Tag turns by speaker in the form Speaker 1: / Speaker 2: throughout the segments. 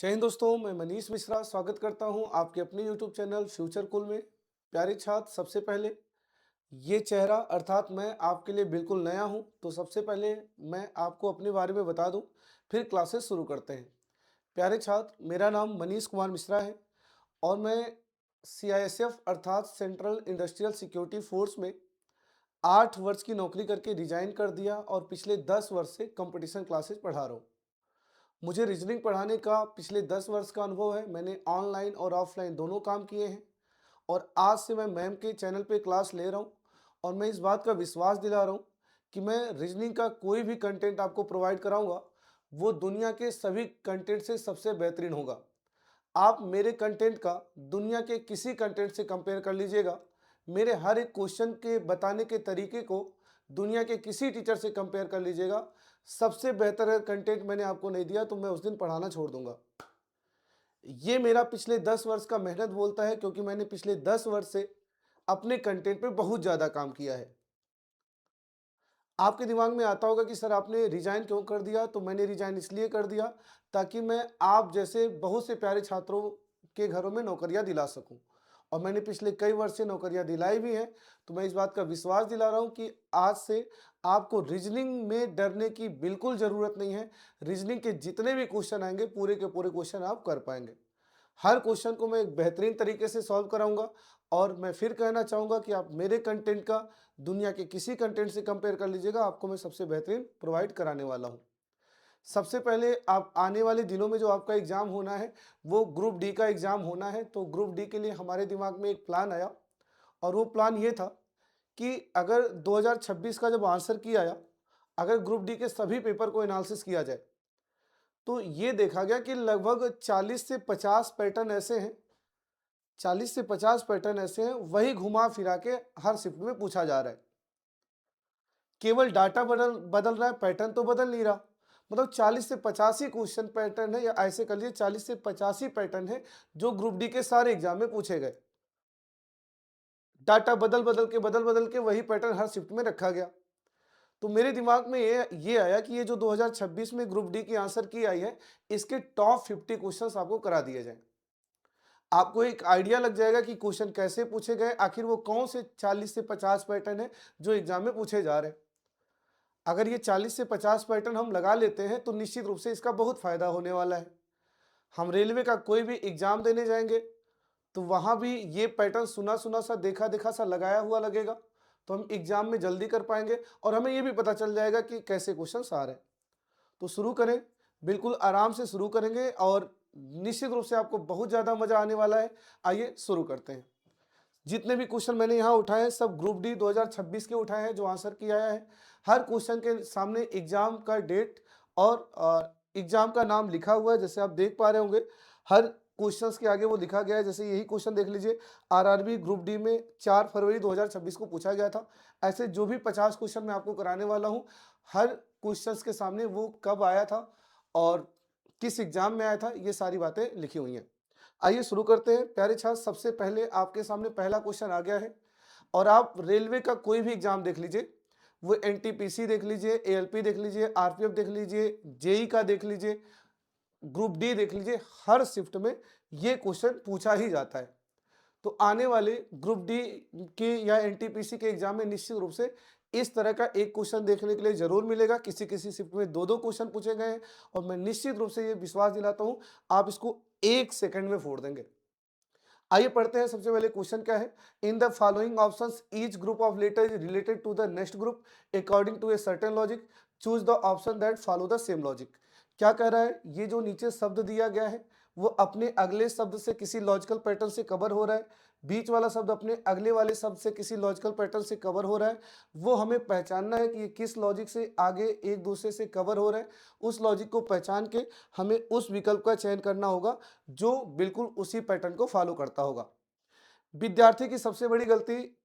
Speaker 1: जय हिंद दोस्तों, मैं मनीष मिश्रा स्वागत करता हूं आपके अपने यूट्यूब चैनल फ्यूचर कूल में। प्यारे छात्र, सबसे पहले ये चेहरा अर्थात मैं आपके लिए बिल्कुल नया हूं, तो सबसे पहले मैं आपको अपने बारे में बता दूं, फिर क्लासेस शुरू करते हैं। प्यारे छात्र, मेरा नाम मनीष कुमार मिश्रा है और मैं सीआईएसएफ अर्थात सेंट्रल इंडस्ट्रियल सिक्योरिटी फोर्स में 8 वर्ष की नौकरी करके रिजाइन कर दिया और पिछले 10 वर्ष से कंपटीशन क्लासेस पढ़ा रहा हूँ। मुझे रीजनिंग पढ़ाने का पिछले 10 वर्ष का अनुभव है। मैंने ऑनलाइन और ऑफलाइन दोनों काम किए हैं और आज से मैं मैम के चैनल पे क्लास ले रहा हूँ और मैं इस बात का विश्वास दिला रहा हूँ कि मैं रीजनिंग का कोई भी कंटेंट आपको प्रोवाइड कराऊंगा, वो दुनिया के सभी कंटेंट से सबसे बेहतरीन होगा। आप मेरे कंटेंट का दुनिया के किसी कंटेंट से कंपेयर कर लीजिएगा। मेरे हर एक क्वेश्चन के बताने के तरीके को दुनिया के किसी टीचर से कंपेयर कर लीजिएगा। सबसे बेहतर अगर कंटेंट मैंने आपको नहीं दिया तो मैं उस दिन पढ़ाना छोड़ दूंगा। ये मेरा पिछले 10 वर्ष का मेहनत बोलता है, क्योंकि मैंने पिछले 10 वर्ष से अपने कंटेंट पे बहुत ज़्यादा काम किया है। आपके दिमाग में आता होगा कि सर आपने रिजाइन क्यों कर दिया? तो मैंने रिजाइन इसलिए कर दिया ताकि मैं आप जैसे बहुत से प्यारे छात्रों के घरों में नौकरियां दिला सकूं, और मैंने पिछले कई वर्ष से नौकरियां दिलाई भी हैं। तो मैं इस बात का विश्वास दिला रहा हूं कि आज से आपको रीजनिंग में डरने की बिल्कुल ज़रूरत नहीं है। रीजनिंग के जितने भी क्वेश्चन आएंगे पूरे के पूरे क्वेश्चन आप कर पाएंगे। हर क्वेश्चन को मैं एक बेहतरीन तरीके से सॉल्व कराऊंगा और मैं फिर कहना चाहूँगा कि आप मेरे कंटेंट का दुनिया के किसी कंटेंट से कंपेयर कर लीजिएगा, आपको मैं सबसे बेहतरीन प्रोवाइड कराने वाला हूँ। सबसे पहले आप आने वाले दिनों में जो आपका एग्ज़ाम होना है, वो ग्रुप डी का एग्ज़ाम होना है। तो ग्रुप डी के लिए हमारे दिमाग में एक प्लान आया और वो प्लान ये था कि अगर 2026 का जब आंसर की आया, अगर ग्रुप डी के सभी पेपर को एनालिसिस किया जाए, तो ये देखा गया कि लगभग 40 से 50 पैटर्न ऐसे हैं, 40 से 50 पैटर्न ऐसे हैं, वही घुमा फिरा के हर शिफ्ट में पूछा जा रहा है। केवल डाटा बदल बदल रहा है, पैटर्न तो बदल नहीं रहा। मतलब 40 से 85 क्वेश्चन पैटर्न है, या ऐसे कर लीजिए 40 से 85 पैटर्न है जो ग्रुप डी के सारे एग्जाम में पूछे गए। डाटा बदल बदल के वही पैटर्न हर शिफ्ट में रखा गया। तो मेरे दिमाग में ये आया कि ये जो 2026 में ग्रुप डी की आंसर की आई है, इसके टॉप 50 क्वेश्चंस आपको करा दिए जाएं। आपको एक आइडिया लग जाएगा कि क्वेश्चन कैसे पूछे गए, आखिर वो कौन से 40 से 50 पैटर्न है जो एग्जाम में पूछे जा रहे हैं। अगर ये 40 से 50 पैटर्न हम लगा लेते हैं तो निश्चित रूप से इसका बहुत फायदा होने वाला है। हम रेलवे का कोई भी एग्जाम देने जाएंगे तो वहां भी ये पैटर्न सुना सुना सा, देखा देखा सा लगाया हुआ लगेगा, तो हम एग्जाम में जल्दी कर पाएंगे और हमें ये भी पता चल जाएगा कि कैसे क्वेश्चन आ रहे हैं। तो शुरू करें, बिल्कुल आराम से शुरू करेंगे और निश्चित रूप से आपको बहुत ज़्यादा मज़ा आने वाला है। आइए शुरू करते हैं। जितने भी क्वेश्चन मैंने यहाँ उठाए हैं सब ग्रुप डी 2026 के उठाए हैं जो आंसर किया है। हर क्वेश्चन के सामने एग्जाम का डेट और एग्जाम का नाम लिखा हुआ है, जैसे आप देख पा रहे होंगे। हर क्वेश्चंस के आगे वो लिखा गया है। जैसे यही क्वेश्चन देख लीजिए, आरआरबी ग्रुप डी में 4 फरवरी 2026 को पूछा गया था। ऐसे जो भी 50 क्वेश्चन मैं आपको कराने वाला हूँ, हर क्वेश्चंस के सामने वो कब आया था और किस एग्जाम में आया था, ये सारी बातें लिखी हुई हैं। आइए शुरू करते हैं। प्यारे छात्र, सबसे पहले आपके सामने पहला क्वेश्चन आ गया है और आप रेलवे का कोई भी एग्जाम देख लीजिए, वो एनटीपीसी देख लीजिए, एएलपी देख लीजिए, आरपीएफ देख लीजिए, जेई का देख लीजिए, ग्रुप डी देख लीजिए, हर शिफ्ट में ये क्वेश्चन पूछा ही जाता है। तो आने वाले ग्रुप डी के या एनटीपीसी के एग्जाम में निश्चित रूप से इस तरह का एक क्वेश्चन देखने के लिए जरूर मिलेगा। किसी किसी शिफ्ट में दो दो क्वेश्चन पूछे गए हैं और मैं निश्चित रूप से ये विश्वास दिलाता हूं आप इसको 1 सेकंड में फोड़ देंगे। आइए पढ़ते हैं। सबसे पहले क्वेश्चन क्या है, in the following options each group of letter is related to the next group according to a certain logic, choose the option that follow the same logic. क्या कह रहा है, ये जो नीचे शब्द दिया गया है वो अपने अगले शब्द से किसी लॉजिकल पैटर्न से कवर हो रहा है, बीच वाला शब्द अपने अगले वाले शब्द से किसी लॉजिकल पैटर्न से कवर हो रहा है। वो हमें पहचानना है कि ये किस लॉजिक से आगे एक दूसरे से कवर हो रहा है। उस लॉजिक को पहचान के हमें उस विकल्प का चयन करना होगा जो बिल्कुल उसी पैटर्न को फॉलो करता होगा। विद्यार्थी की सबसे बड़ी गलती,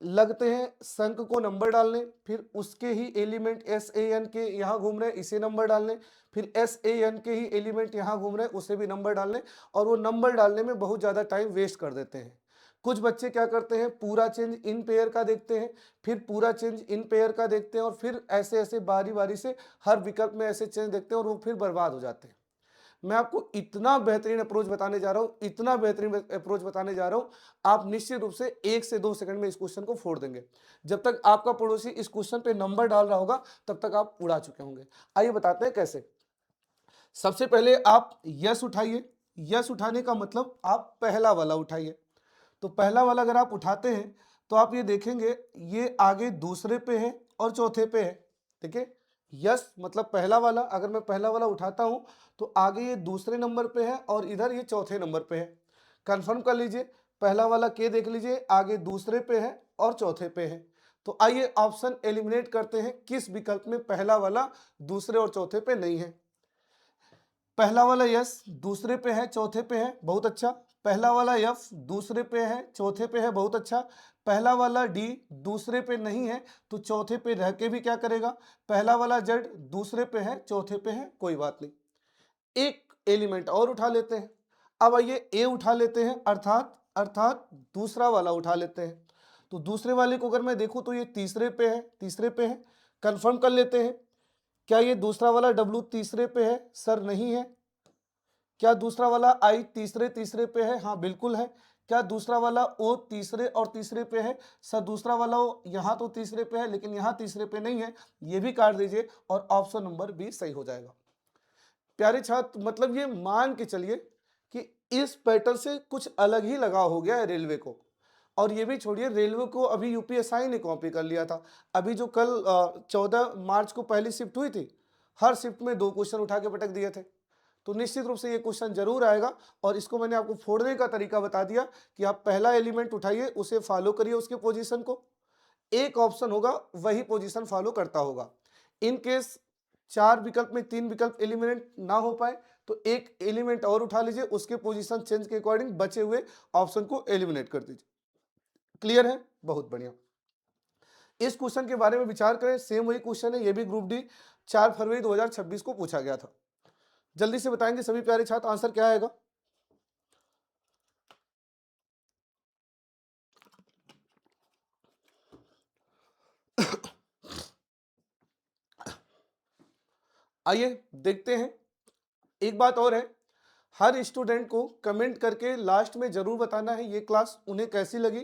Speaker 1: लगते हैं संक को नंबर डालने, फिर उसके ही एलिमेंट एस ए एन के यहाँ घूम रहे हैं, इसे नंबर डालने, फिर एस ए एन के ही एलिमेंट यहाँ घूम रहे हैं, उसे भी नंबर डालने, और वो नंबर डालने में बहुत ज़्यादा टाइम वेस्ट कर देते हैं। कुछ बच्चे क्या करते हैं, पूरा चेंज इन पेयर का देखते हैं, फिर पूरा चेंज इन पेयर का देखते हैं, और फिर ऐसे ऐसे बारी बारी से हर विकल्प में ऐसे चेंज देखते हैं और वो फिर बर्बाद हो जाते हैं। मैं आपको इतना बेहतरीन अप्रोच बताने जा रहा हूं, इतना बेहतरीन अप्रोच बताने जा रहा हूं, आप निश्चित रूप से 1 से 2 सेकंड में इस क्वेश्चन को फोड़ देंगे। जब तक आपका पड़ोसी इस क्वेश्चन पे नंबर डाल रहा होगा तब तक आप उड़ा चुके होंगे। आइए बताते हैं कैसे। सबसे पहले आप यस उठाइए। यस उठाने का मतलब आप पहला वाला उठाइए। तो पहला वाला अगर आप उठाते हैं तो आप ये देखेंगे ये आगे दूसरे पे है और चौथे पे है। देखिए यस मतलब पहला वाला, अगर मैं पहला वाला उठाता हूं तो आगे ये दूसरे नंबर पे है और इधर ये चौथे नंबर पे है। कंफर्म कर लीजिए, पहला वाला के देख लीजिए आगे दूसरे पे है और चौथे पे है। तो आइए ऑप्शन एलिमिनेट करते हैं, किस विकल्प में पहला वाला दूसरे और चौथे पे नहीं है। पहला वाला यस दूसरे पे है चौथे पे है, बहुत अच्छा। पहला वाला एफ दूसरे पे है चौथे पे है, बहुत अच्छा। पहला वाला डी दूसरे पे नहीं है तो चौथे पे रह के भी क्या करेगा। पहला वाला जेड दूसरे पे है चौथे पे है, कोई बात नहीं। एक एलिमेंट और उठा लेते हैं। अब आइए ए उठा लेते हैं, अर्थात अर्थात दूसरा वाला उठा लेते हैं। तो दूसरे वाले को अगर मैं देखूं तो ये तीसरे पे है, तीसरे पे है। कंफर्म कर लेते हैं, क्या ये दूसरा वाला डब्लू तीसरे पे है? सर नहीं है। क्या दूसरा वाला आई तीसरे तीसरे पे है? हाँ बिल्कुल है। क्या दूसरा वाला ओ तीसरे और तीसरे पे है? सर दूसरा वाला ओ यहाँ तो तीसरे पे है लेकिन यहाँ तीसरे पे नहीं है, ये भी काट दीजिए और ऑप्शन नंबर बी सही हो जाएगा। प्यारे छात्र, मतलब ये मान के चलिए कि इस पैटर्न से कुछ अलग ही लगाव हो गया है रेलवे को। और ये भी छोड़िए, रेलवे को अभी यूपीएसआई ने कॉपी कर लिया था। अभी जो कल 14 मार्च को पहली शिफ्ट हुई थी, हर शिफ्ट में 2 क्वेश्चन उठा के पटक दिए थे। तो निश्चित रूप से ये क्वेश्चन जरूर आएगा और इसको मैंने आपको फोड़ने का तरीका बता दिया कि आप पहला एलिमेंट उठाइए, उसे फॉलो करिए उसके पोजीशन को। एक ऑप्शन होगा वही पोजीशन फॉलो करता होगा। इन केस 4 विकल्प में 3 विकल्प एलिमिनेट ना हो पाए तो एक एलिमेंट और उठा लीजिए, उसके पोजीशन चेंज के अकॉर्डिंग बचे हुए ऑप्शन को एलिमिनेट कर दीजिए। क्लियर है? बहुत बढ़िया। इस क्वेश्चन के बारे में विचार करें, सेम वही क्वेश्चन है, ये भी ग्रुप डी 4 फरवरी 2026 को पूछा गया था। जल्दी से बताएंगे सभी प्यारे छात्र आंसर क्या आएगा। आइए देखते हैं। एक बात और है, हर स्टूडेंट को कमेंट करके लास्ट में जरूर बताना है ये क्लास उन्हें कैसी लगी,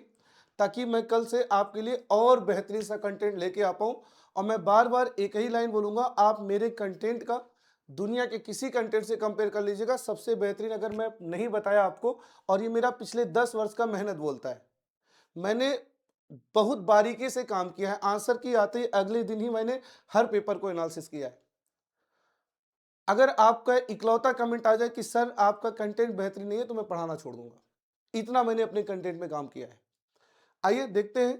Speaker 1: ताकि मैं कल से आपके लिए और बेहतरीन सा कंटेंट लेके आ पाऊँ। और मैं बार बार एक ही लाइन बोलूँगा, आप मेरे कंटेंट का दुनिया के किसी कंटेंट से कंपेयर कर लीजिएगा, सबसे बेहतरीन अगर मैं नहीं बताया आपको। और ये मेरा पिछले 10 वर्ष का मेहनत बोलता है। मैंने बहुत बारीकी से काम किया है, आंसर की आते ही अगले दिन ही मैंने हर पेपर को एनालिसिस किया है। अगर आपका इकलौता कमेंट आ जाए कि सर आपका कंटेंट बेहतरीन नहीं है तो मैं पढ़ाना छोड़ दूंगा, इतना मैंने अपने कंटेंट में काम किया है। आइए देखते हैं,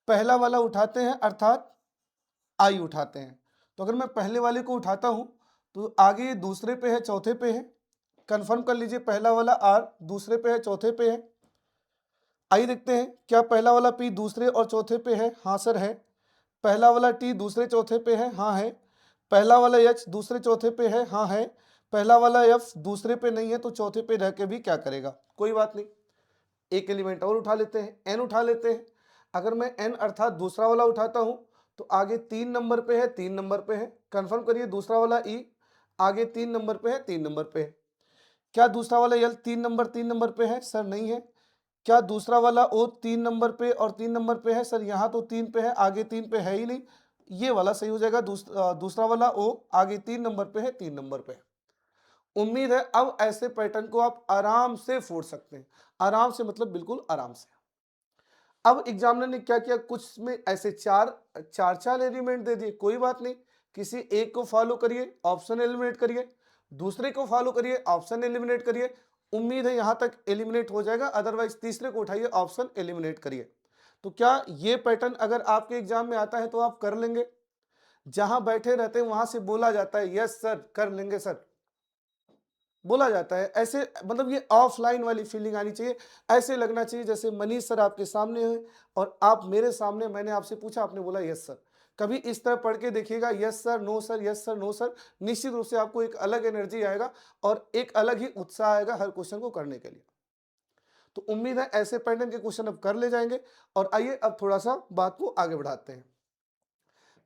Speaker 1: पहला वाला उठाते हैं अर्थात आई उठाते हैं। तो अगर मैं पहले वाले को उठाता हूं तो आगे ये दूसरे पे है चौथे पे है। कंफर्म कर लीजिए, पहला वाला आर दूसरे पे है चौथे पे है। आइए देखते हैं, क्या पहला वाला पी दूसरे और चौथे पे है? हाँ सर है। पहला वाला टी दूसरे चौथे पे है? हाँ है। पहला वाला एच दूसरे चौथे पे है? हाँ है। पहला वाला एफ दूसरे पे नहीं है तो चौथे पे रह के भी क्या करेगा, कोई बात नहीं। एक एलिमेंट और उठा लेते हैं, एन उठा लेते हैं। अगर मैं एन अर्थात दूसरा वाला उठाता हूं तो आगे 3 नंबर पे है, 3 नंबर पे है। कंफर्म करिए, दूसरा वाला ई आगे 3 नंबर पे है, 3 नंबर पे है। क्या दूसरा वाला यल 3 नंबर पे है? सर नहीं है। क्या दूसरा वाला ओ 3 नंबर पे और 3 नंबर पे है? सर यहाँ तो 3 पे है, आगे 3 पे है ही नहीं। ये वाला सही हो जाएगा, दूसरा वाला ओ आगे 3 नंबर पे है, 3 नंबर पे है। उम्मीद है अब ऐसे पैटर्न को आप आराम से फोड़ सकते हैं। आराम से मतलब बिल्कुल आराम से। अब एग्जामिनर ने क्या किया, कुछ में ऐसे चार चार चार एलिमेंट दे दिए, कोई बात नहीं। किसी एक को फॉलो करिए, ऑप्शन एलिमिनेट करिए। दूसरे को फॉलो करिए, ऑप्शन एलिमिनेट करिए। उम्मीद है यहां तक एलिमिनेट हो जाएगा, अदरवाइज तीसरे को उठाइए, ऑप्शन एलिमिनेट करिए। तो क्या ये पैटर्न अगर आपके एग्जाम में आता है तो आप कर लेंगे? जहां बैठे रहते हैं वहां से बोला जाता है यस सर कर लेंगे सर, बोला जाता है ऐसे, मतलब ये ऑफलाइन वाली फीलिंग आनी चाहिए। ऐसे लगना चाहिए जैसे मनीष सर आपके सामने है और आप मेरे सामने, मैंने आपसे पूछा आपने बोला यस सर। कभी इस तरह पढ़ के देखिएगा, yes sir no sir yes sir no sir, निश्चित रूप से आपको एक अलग एनर्जी आएगा और एक अलग ही उत्साह आएगा हर क्वेश्चन को करने के लिए। तो उम्मीद है ऐसे पैटर्न के क्वेश्चन अब कर ले जाएंगे। और आइए अब थोड़ा सा बात को आगे बढ़ाते हैं।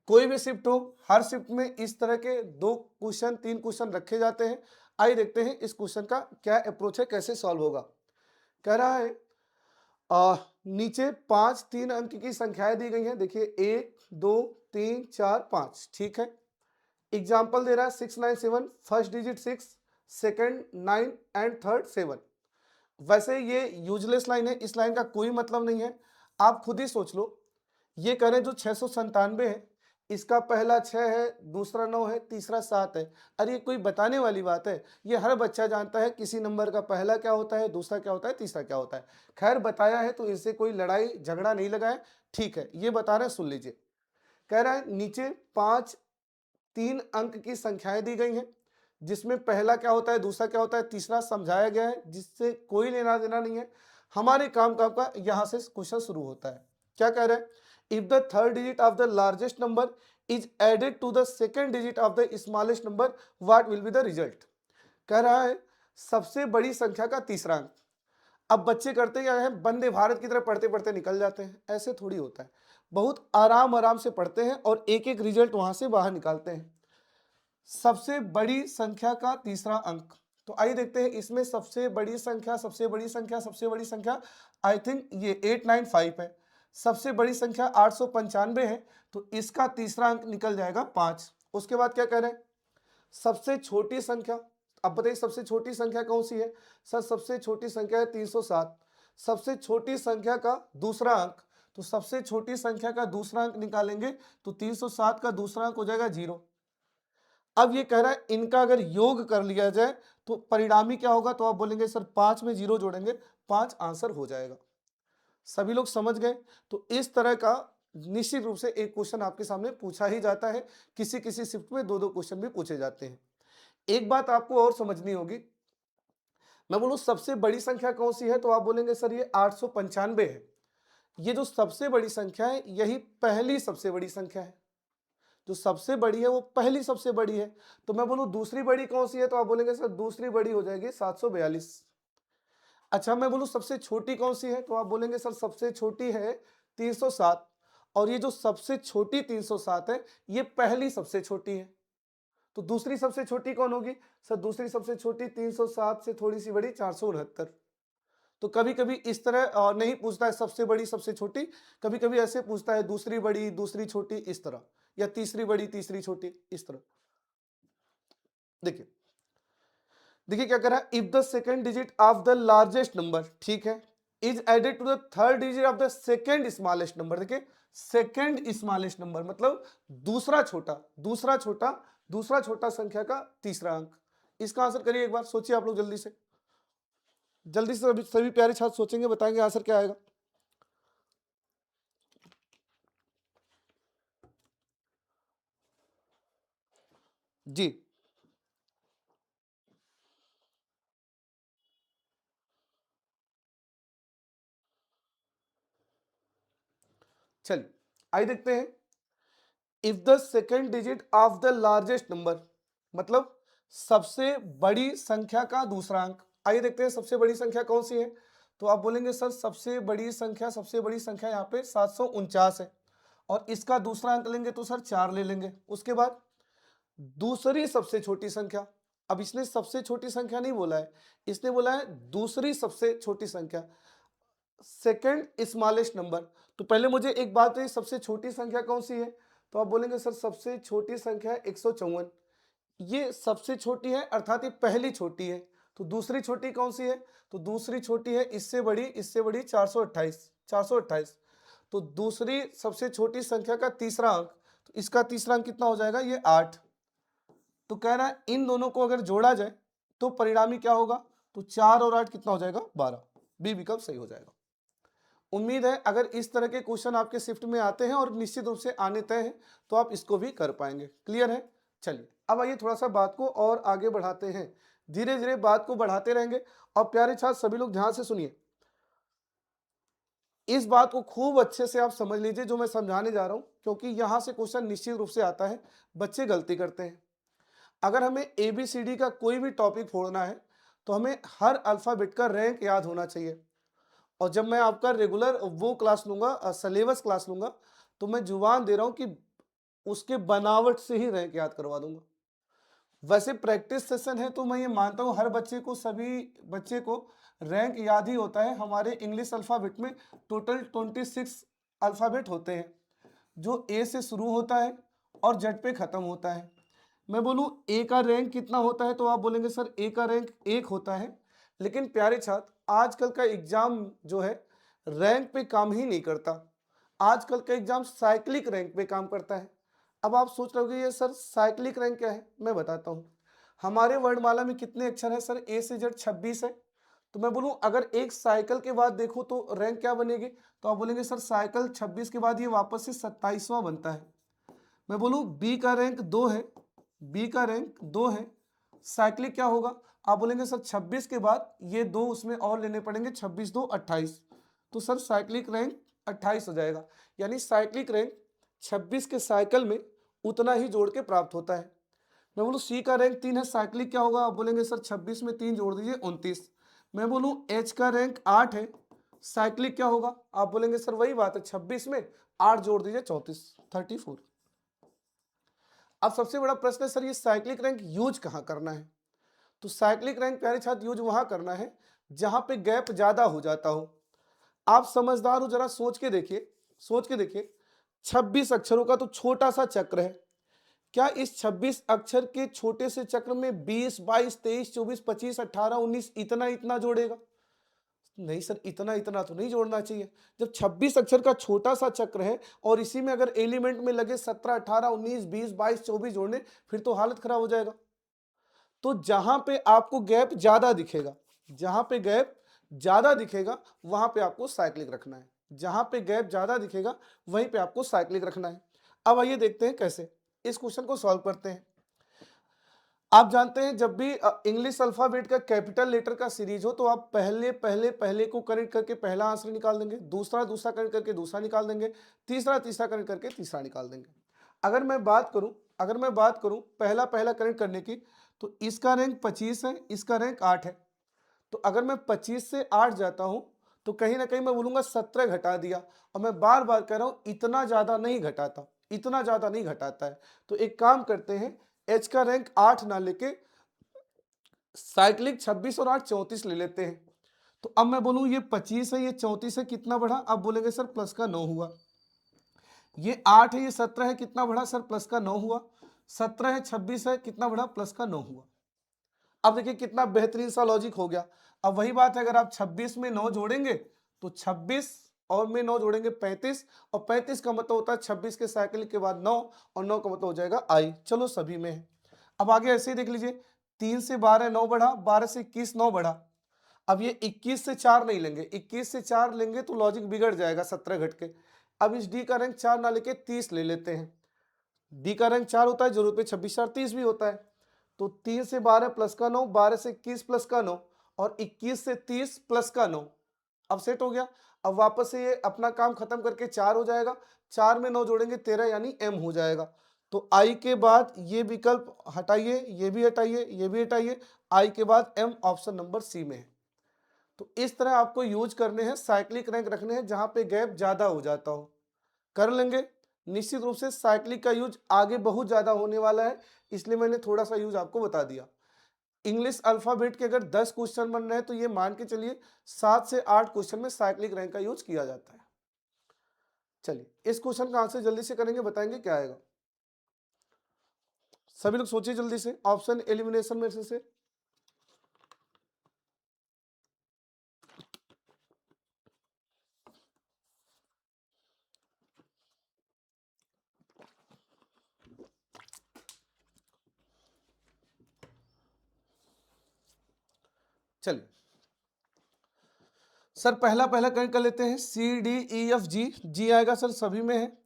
Speaker 1: कोई भी शिफ्ट हो, हर शिफ्ट में इस तरह के 2 क्वेश्चन 3 क्वेश्चन रखे जाते हैं। आइए देखते हैं इस क्वेश्चन का क्या अप्रोच है, कैसे सॉल्व होगा। कह रहा है आ, नीचे 5 3 अंक की संख्याएं दी गई हैं। देखिए 1 2 3 4 5, ठीक है। एग्जाम्पल दे रहा है 6 9 7, first digit 6, second 9 and third 7। वैसे ये यूजलेस लाइन है, इस लाइन का कोई मतलब नहीं है। आप खुद ही सोच लो, ये करें जो 697 है, इसका पहला 6 है, दूसरा 9 है, तीसरा 7 है। अरे ये कोई बताने वाली बात है? ये हर बच्चा जानता है किसी नंबर का पहला क्या होता है, दूसरा क्या होता है, तीसरा क्या होता है। खैर बताया है तो इससे कोई लड़ाई झगड़ा नहीं लगाए, ठीक है। ये बता रहे हैं, सुन लीजिए। कह रहा है नीचे 5 3 अंक की संख्याएं दी गई हैं, जिसमें पहला क्या होता है, दूसरा क्या होता है, तीसरा समझाया गया है, जिससे कोई लेना देना नहीं है। हमारे काम का यहां से क्वेश्चन शुरू होता है। क्या कह रहे हैं? If the third digit of the largest number is added to the second digit of the smallest number, what will be the result. कह रहा है सबसे बड़ी संख्या का तीसरा अंक। अब बच्चे करते क्या है, वंदे भारत की तरह पढ़ते पढ़ते निकल जाते हैं। ऐसे थोड़ी होता है, बहुत आराम आराम से पढ़ते हैं और एक एक रिजल्ट वहां से बाहर निकालते हैं। सबसे बड़ी संख्या का तीसरा अंक, तो आइए देखते हैं इसमें सबसे बड़ी संख्या, सबसे बड़ी संख्या, सबसे बड़ी संख्या, आई थिंक ये 895 है। सबसे बड़ी संख्या 895 है, तो इसका तीसरा अंक निकल जाएगा 5। उसके बाद क्या कह रहे हैं, सबसे छोटी संख्या। अब बताइए सबसे छोटी संख्या कौन सी है? सर सबसे छोटी संख्या है 307। सबसे छोटी संख्या का दूसरा अंक, तो सबसे छोटी संख्या का दूसरा अंक निकालेंगे तो 307 का दूसरा अंक हो जाएगा 0। अब ये कह रहा है इनका अगर योग कर लिया जाए तो परिणामी क्या होगा, तो आप बोलेंगे सर 5 में 0 जोड़ेंगे, 5 आंसर हो जाएगा। सभी लोग समझ गए? तो इस तरह का निश्चित रूप से एक क्वेश्चन आपके सामने पूछा ही जाता है। किसी किसी शिफ्ट में 2 2 क्वेश्चन भी पूछे जाते हैं। एक बात आपको और समझनी होगी, मैं बोलूं सबसे बड़ी संख्या कौन सी है, तो आप बोलेंगे सर ये 895 है। ये जो सबसे बड़ी संख्या है यही पहली सबसे बड़ी संख्या है। जो सबसे बड़ी है वो पहली सबसे बड़ी है। तो मैं बोलूं दूसरी बड़ी कौन सी है, तो आप बोलेंगे सर दूसरी बड़ी हो जाएगी 742। अच्छा मैं बोलूं सबसे छोटी कौन सी है, तो आप बोलेंगे सर सबसे छोटी है 307। और ये जो सबसे छोटी 307 है ये पहली सबसे छोटी है। तो दूसरी सबसे छोटी कौन होगी? सर दूसरी सबसे छोटी 307 से थोड़ी सी बड़ी 469। तो कभी कभी इस तरह नहीं पूछता है सबसे बड़ी सबसे छोटी, कभी कभी ऐसे पूछता है दूसरी बड़ी दूसरी छोटी, इस तरह, या तीसरी बड़ी तीसरी छोटी, इस तरह। देखिए देखिए क्या कर रहा है, if the second digit of the largest number, ठीक है, is added to the third digit of the second smallest number. देखिए सेकेंड स्मॉलेस्ट नंबर मतलब दूसरा छोटा, दूसरा छोटा, दूसरा छोटा संख्या का तीसरा अंक। इसका आंसर करिए एक बार, सोचिए आप लोग जल्दी से, जल्दी से सभी प्यारे छात्र सोचेंगे, बताएंगे आंसर क्या आएगा। जी चलिए आइए देखते हैं। If the second digit of the largest number मतलब सबसे बड़ी संख्या का दूसरा अंक। आइए देखते हैं सबसे बड़ी संख्या कौन सी है, तो आप बोलेंगे सर सबसे बड़ी संख्या, सबसे बड़ी संख्या यहाँ पे 749 है। और इसका दूसरा अंक लेंगे तो सर 4 ले लेंगे। उसके बाद दूसरी सबसे छोटी संख्या, अब इसने सबसे छोटी संख्या नहीं बोला है, इसने बोला है दूसरी सबसे छोटी संख्या, सेकेंड स्मॉलेस्ट नंबर। तो पहले मुझे एक बात बताइए सबसे छोटी संख्या कौन सी है, तो आप बोलेंगे सर सबसे छोटी संख्या है 154। ये सबसे छोटी है अर्थात ये पहली छोटी है। तो दूसरी छोटी कौन सी है, तो दूसरी छोटी है इससे बड़ी 428, 428। तो दूसरी सबसे छोटी संख्या का तीसरा अंक, तो इसका तीसरा अंक कितना हो जाएगा, ये 8। तो कह रहा है इन दोनों को अगर जोड़ा जाए तो परिणामी क्या होगा, तो 4 और 8 कितना हो जाएगा, 12। बी विकल्प सही हो जाएगा। उम्मीद है अगर इस तरह के क्वेश्चन आपके शिफ्ट में आते हैं और निश्चित रूप से आने तय हैं तो आप इसको भी कर पाएंगे। क्लियर है? चलिए अब आइए थोड़ा सा बात को और आगे बढ़ाते हैं, धीरे धीरे बात को बढ़ाते रहेंगे। और प्यारे छात्र सभी लोग ध्यान से सुनिए, इस बात को खूब अच्छे से आप समझ लीजिए जो मैं समझाने जा रहा हूं, क्योंकि यहां से क्वेश्चन निश्चित रूप से आता है। बच्चे गलती करते हैं, अगर हमें ABCD का कोई भी टॉपिक फोड़ना है तो हमें हर अल्फाबेट का रैंक याद होना चाहिए। और जब मैं आपका रेगुलर वो क्लास लूंगा, सिलेबस क्लास लूंगा, तो मैं जुबान दे रहा हूं कि उसके बनावट से ही रैंक याद करवा दूंगा। वैसे प्रैक्टिस सेशन है तो मैं ये मानता हूँ हर बच्चे को, सभी बच्चे को रैंक याद ही होता है। हमारे इंग्लिश अल्फ़ाबेट में टोटल 26 अल्फ़ाबेट होते हैं, जो ए से शुरू होता है और जेड पे ख़त्म होता है। मैं बोलूँ ए का रैंक कितना होता है तो आप बोलेंगे सर ए का रैंक 1 होता है। लेकिन प्यारे छात्र, आजकल का एग्ज़ाम जो है रैंक पे काम ही नहीं करता। आजकल का एग्ज़ाम साइक्लिक रैंक पे काम करता है। अब आप सोच रहे होंगे ये सर साइक्लिक रैंक क्या है? मैं बताता हूँ। हमारे वर्णमाला में कितने अक्षर हैं सर? ए से जेड 26 है। तो मैं बोलूँ अगर एक साइकिल के बाद देखो तो रैंक क्या बनेगी? तो आप बोलेंगे सर साइकिल 26 के बाद ये वापस से 27वां बनता है। मैं बोलूँ बी का रैंक 2 है, बी का रैंक 2 है। साइक्लिक क्या होगा? आप बोलेंगे सर 26 के बाद ये 2 उसमें और लेने पड़ेंगे, 26 2 28। तो सर साइक्लिक रैंक 28 हो जाएगा। यानी साइक्लिक रैंक 26 के साइकिल में उतना ही जोड़ के प्राप्त होता है। मैं बोलूँ सी का रैंक 3 है, साइक्लिक क्या होगा? आप बोलेंगे सर 26 में 3 जोड़ दीजिए 29। मैं बोलूँ एच का रैंक 8 है, साइक्लिक क्या होगा? आप बोलेंगे सर वही बात है, 26 में 8 जोड़ दीजिए 34 34। अब सबसे बड़ा प्रश्न है सर ये साइक्लिक रैंक यूज कहाँ करना है? तो साइक्लिक रैंक प्यारे छात्र यूज वहां करना है जहां पे गैप ज्यादा हो जाता हो। आप समझदार हो, जरा सोच के देखिए, सोच के देखिए। 26 अक्षरों का तो छोटा सा चक्र है। क्या इस 26 अक्षर के छोटे से चक्र में 20 22 23 24 25 18 19 इतना इतना जोड़ेगा? नहीं सर, इतना इतना तो नहीं जोड़ना चाहिए। जब 26 अक्षर का छोटा सा चक्र है और इसी में अगर एलिमेंट में लगे 17 18 19 20 22 24 जोड़ने, फिर तो हालत खराब हो जाएगा। तो जहां पे आपको गैप ज्यादा दिखेगा, जहां पे गैप ज्यादा दिखेगा वहां पे आपको साइक्लिक रखना है। जहां पे गैप ज्यादा दिखेगा वहीं पे आपको साइक्लिक रखना है। अब आइए देखते हैं कैसे इस क्वेश्चन को सॉल्व करते हैं। आप जानते हैं जब भी इंग्लिश अल्फाबेट का कैपिटल लेटर का सीरीज हो तो आप पहले पहले पहले को कनेक्ट करके पहला आंसर निकाल देंगे, दूसरा दूसरा कनेक्ट करके दूसरा निकाल देंगे, तीसरा तीसरा कनेक्ट करके तीसरा निकाल देंगे। अगर मैं बात करूं पहला पहला कनेक्ट करने की, तो इसका रैंक 25 है, इसका रैंक 8 है। तो अगर मैं 25 से 8 जाता हूं तो कहीं ना कहीं मैं बोलूंगा 17 घटा दिया। और मैं बार बार कह रहा हूं इतना ज्यादा नहीं घटाता, इतना ज्यादा नहीं घटाता है। तो एक काम करते हैं, एच का रैंक 8 ना लेके साइक्लिक 26 और 8 34 ले लेते हैं। तो अब मैं बोलूं ये 25 है, ये 34 है, कितना बढ़ा? अब बोलेंगे सर प्लस का 9 हुआ। ये 8 है, ये 17 है, कितना बढ़ा सर? प्लस का 9 हुआ। 17 है, 26 है, कितना बढ़ा? प्लस का 9 हुआ। अब देखिए कितना बेहतरीन सा लॉजिक हो गया। अब वही बात है, अगर आप 26 में 9 जोड़ेंगे तो 26 और में 9 जोड़ेंगे 35, और 35 का मतलब होता है 26 के साइकिल के बाद 9, और 9 का मतलब हो जाएगा आई। चलो सभी में है। अब आगे ऐसे ही देख लीजिए, 3 से 12 9 बढ़ा, 12 से 21 9 बढ़ा। अब ये 21 से 4 नहीं लेंगे, 21 से 4 लेंगे तो लॉजिक बिगड़ जाएगा 17 घट के। अब इस डी का रैंक 4 ना लेके 30 ले लेते हैं। डी का रैंक 4 होता है, जरूरत पे 26 4 30 भी होता है। तो 3 से 12 प्लस का 9, 12 से 21 प्लस का 9, और 21 से 30 प्लस का 9। अब सेट हो गया। अब वापस से ये अपना काम खत्म करके 4 हो जाएगा। 4 में 9 जोड़ेंगे 13, यानी एम हो जाएगा। तो आई के बाद ये विकल्प हटाइए, ये भी हटाइए, ये भी हटाइए, आई के बाद एम ऑप्शन नंबर सी में है। तो इस तरह आपको यूज करने हैं, साइक्लिक रैंक रखने हैं जहां पे गैप ज्यादा हो जाता हो। कर लेंगे। निश्चित रूप से साइक्लिक का यूज आगे बहुत ज्यादा होने वाला है, इसलिए मैंने थोड़ा सा यूज आपको बता दिया। इंग्लिश अल्फाबेट के अगर 10 क्वेश्चन बन रहे हैं तो ये मान के चलिए 7 से 8 क्वेश्चन में साइक्लिक रैंक का यूज किया जाता है। चलिए इस क्वेश्चन का आंसर जल्दी से करेंगे, बताएंगे क्या आएगा। सभी लोग सोचिए जल्दी से, ऑप्शन एलिमिनेशन में से। चलिए सर पहला पहला कनेक्ट कर लेते हैं, C D E F G, जी आएगा सर सभी में है।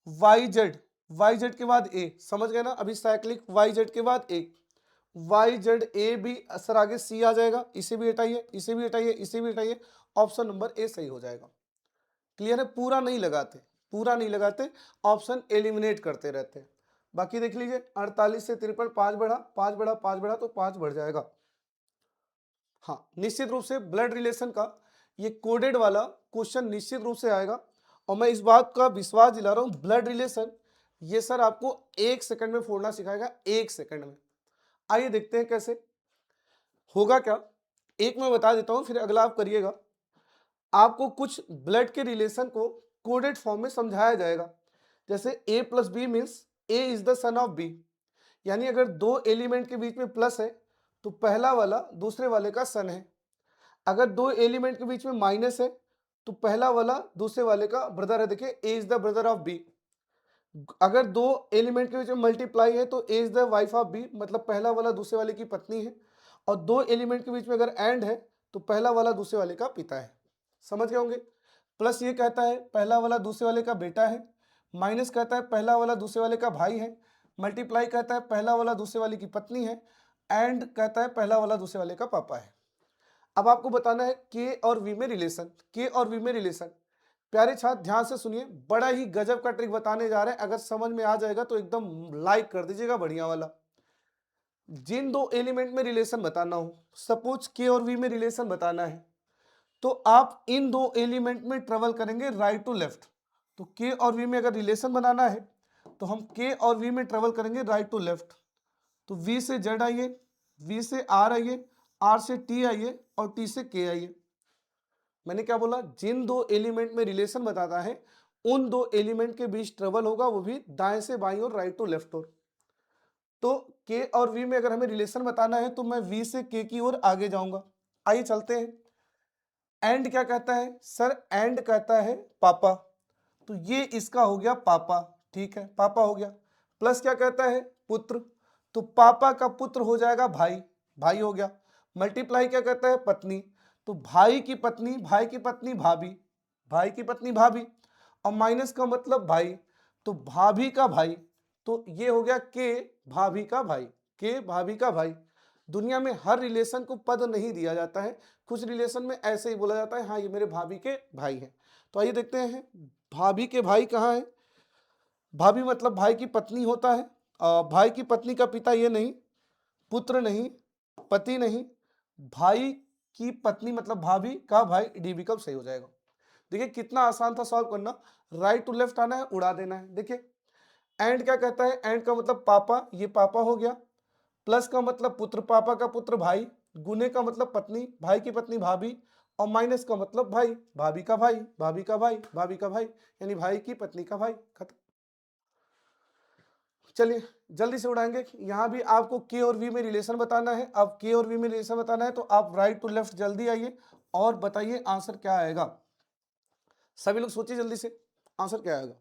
Speaker 1: वाई जेड, वाई जेड के बाद ए, समझ गए ना? अभी साइक्लिक वाई जेड के बाद ए, वाई जेड ए भी सर आगे सी आ जाएगा। इसे भी हटाइए, इसे भी हटाइए, इसे भी हटाइए, ऑप्शन नंबर ए सही हो जाएगा। क्लियर है? पूरा नहीं लगाते, पूरा नहीं लगाते, ऑप्शन एलिमिनेट करते रहते हैं। बाकी देख लीजिए, 48 से 53 5 बढ़ा, 5 बढ़ा, 5 बढ़ा, तो 5 बढ़ जाएगा। हाँ निश्चित रूप से ब्लड रिलेशन का ये कोडेड वाला क्वेश्चन निश्चित रूप से आएगा, और मैं इस बात का विश्वास दिला रहा हूं, ब्लड रिलेशन ये सर आपको 1 सेकंड में फोड़ना सिखाएगा, 1 सेकंड में। आइए देखते हैं कैसे होगा क्या। एक मैं बता देता हूं, फिर अगला आप करिएगा। आपको कुछ ब्लड के रिलेशन को कोडेड फॉर्म में समझाया जाएगा। जैसे a plus B means a is the sum of b, यानी अगर दो एलिमेंट के बीच में प्लस है तो पहला वाला दूसरे वाले का सन है। अगर दो एलिमेंट के बीच में माइनस है तो पहला वाला दूसरे वाले का ब्रदर है। देखिए a is the brother of b। अगर दो एलिमेंट के बीच में मल्टीप्लाई है तो a is the wife of b, मतलब पहला वाला दूसरे वाले की पत्नी है। और दो एलिमेंट के बीच में अगर एंड है तो पहला वाला दूसरे वाले का पिता है। समझ गए होंगे। प्लस ये कहता है पहला वाला दूसरे वाले का बेटा है। माइनस कहता है पहला वाला दूसरे वाले का भाई है। मल्टीप्लाई कहता है पहला वाला दूसरे वाले की पत्नी है। एंड कहता है पहला वाला दूसरे वाले का पापा है। अब आपको बताना है के और वी में रिलेशन। के और वी में रिलेशन, प्यारे छात्र ध्यान से सुनिए, बड़ा ही गजब का ट्रिक बताने जा रहे हैं। अगर समझ में आ जाएगा तो एकदम लाइक कर दीजिएगा, बढ़िया वाला। जिन दो एलिमेंट में रिलेशन बताना हो, सपोज के और वी में रिलेशन बताना है, तो आप इन दो एलिमेंट में ट्रेवल करेंगे राइट टू लेफ्ट। तो के और वी में अगर रिलेशन बनाना है तो हम के और वी में ट्रेवल करेंगे राइट टू लेफ्ट। तो वी से जेड आइए, वी से आर आइए, आर से टी आइए और टी से के आइए। मैंने क्या बोला, जिन दो एलिमेंट में रिलेशन बताता है उन दो एलिमेंट के बीच ट्रेवल होगा, वो भी दाएं से बाईं और राइट टू लेफ्ट ओर। तो के और वी में अगर हमें रिलेशन बताना है तो मैं वी से के की ओर आगे जाऊंगा। आइए चलते हैं। एंड क्या कहता है सर, एंड कहता है पापा, तो ये इसका हो गया पापा, ठीक है पापा हो गया। प्लस क्या कहता है पुत्र, तो पापा का पुत्र हो जाएगा भाई, भाई हो गया। मल्टीप्लाई क्या कहता है पत्नी, तो भाई की पत्नी, भाई की पत्नी भाभी, भाई की पत्नी भाभी। और माइनस का मतलब भाई, तो भाभी का भाई, तो ये हो गया के भाभी का भाई, के भाभी का भाई। दुनिया में हर रिलेशन को पद नहीं दिया जाता है, कुछ रिलेशन में ऐसे ही बोला जाता है हाँ ये मेरे भाभी के भाई हैं। तो आइए देखते हैं भाभी के भाई कहाँ है। भाभी मतलब भाई की पत्नी होता है। भाई की पत्नी का पिता ये नहीं, पुत्र नहीं, पति नहीं, भाई की पत्नी मतलब भाभी का भाई, डी विकल्प सही हो जाएगा। देखिए कितना आसान था सॉल्व करना, राइट टू लेफ्ट आना है, उड़ा देना है। देखिए एंड क्या कहता है, एंड का मतलब पापा, ये पापा हो गया। प्लस का मतलब पुत्र, पापा का पुत्र भाई, गुने का मतलब पत्नी, भाई की पत्नी भाभी, और माइनस का मतलब भाई, भाभी का भाई, भाभी का भाई, भाभी का भाई, यानी भाई की पत्नी का भाई। खत्म। चलिए जल्दी से उड़ाएंगे। यहाँ भी आपको के और वी में रिलेशन बताना है। अब के और वी में रिलेशन बताना है तो आप राइट टू लेफ्ट जल्दी आइए और बताइए आंसर क्या आएगा। सभी लोग सोचिए जल्दी से आंसर क्या आएगा।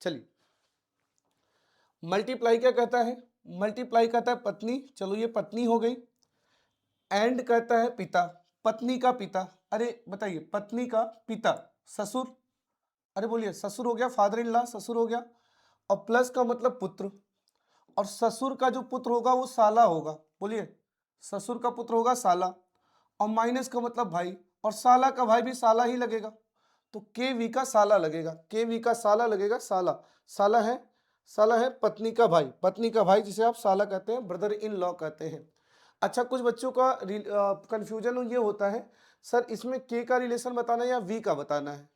Speaker 1: चलिए मल्टीप्लाई क्या कहता है, मल्टीप्लाई कहता है पत्नी, चलो ये पत्नी हो गई। एंड कहता है पिता, पत्नी का पिता, अरे बताइए पत्नी का पिता, ससुर, अरे बोलिए ससुर हो गया, फादर इन लॉ ससुर हो गया। और प्लस का मतलब पुत्र, और ससुर का जो पुत्र होगा वो साला होगा, बोलिए ससुर का पुत्र होगा साला। और माइनस का मतलब भाई, और साला का भाई भी साला ही लगेगा, तो के वी का साला लगेगा, के वी का साला लगेगा, साला, साला है, साला है पत्नी का भाई, पत्नी का भाई जिसे आप साला कहते हैं, ब्रदर इन लॉ कहते हैं। अच्छा कुछ बच्चों का कंफ्यूजन ये होता है सर इसमें के का रिलेशन बताना है या वी का बताना है।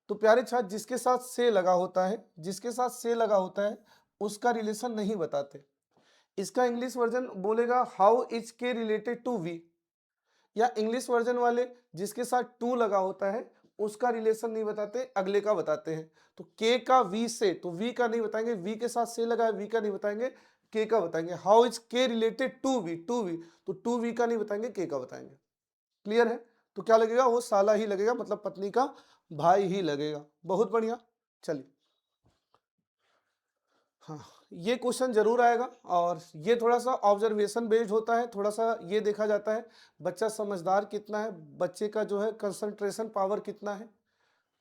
Speaker 1: तो प्यारे छात्र जिसके साथ से लगा होता है, जिसके साथ से लगा होता है उसका रिलेशन नहीं बताते। इसका इंग्लिश वर्जन बोलेगा how is K related to we, या इंग्लिश वर्जन वाले जिसके साथ टू लगा होता है उसका रिलेशन नहीं बताते, अगले का बताते हैं। तो के का वी से, तो वी का नहीं बताएंगे, वी के साथ से लगा है वी का नहीं बताएंगे, के का बताएंगे। How is K related to V, to V, तो टू वी का नहीं बताएंगे, के का बताएंगे। क्लियर है। तो क्या लगेगा, वो साला ही लगेगा, मतलब पत्नी का भाई ही लगेगा। बहुत बढ़िया। चलिए हाँ ये क्वेश्चन जरूर आएगा, और ये थोड़ा सा ऑब्जर्वेशन बेस्ड होता है, थोड़ा सा ये देखा जाता है बच्चा समझदार कितना है, बच्चे का जो है कंसंट्रेशन पावर कितना है।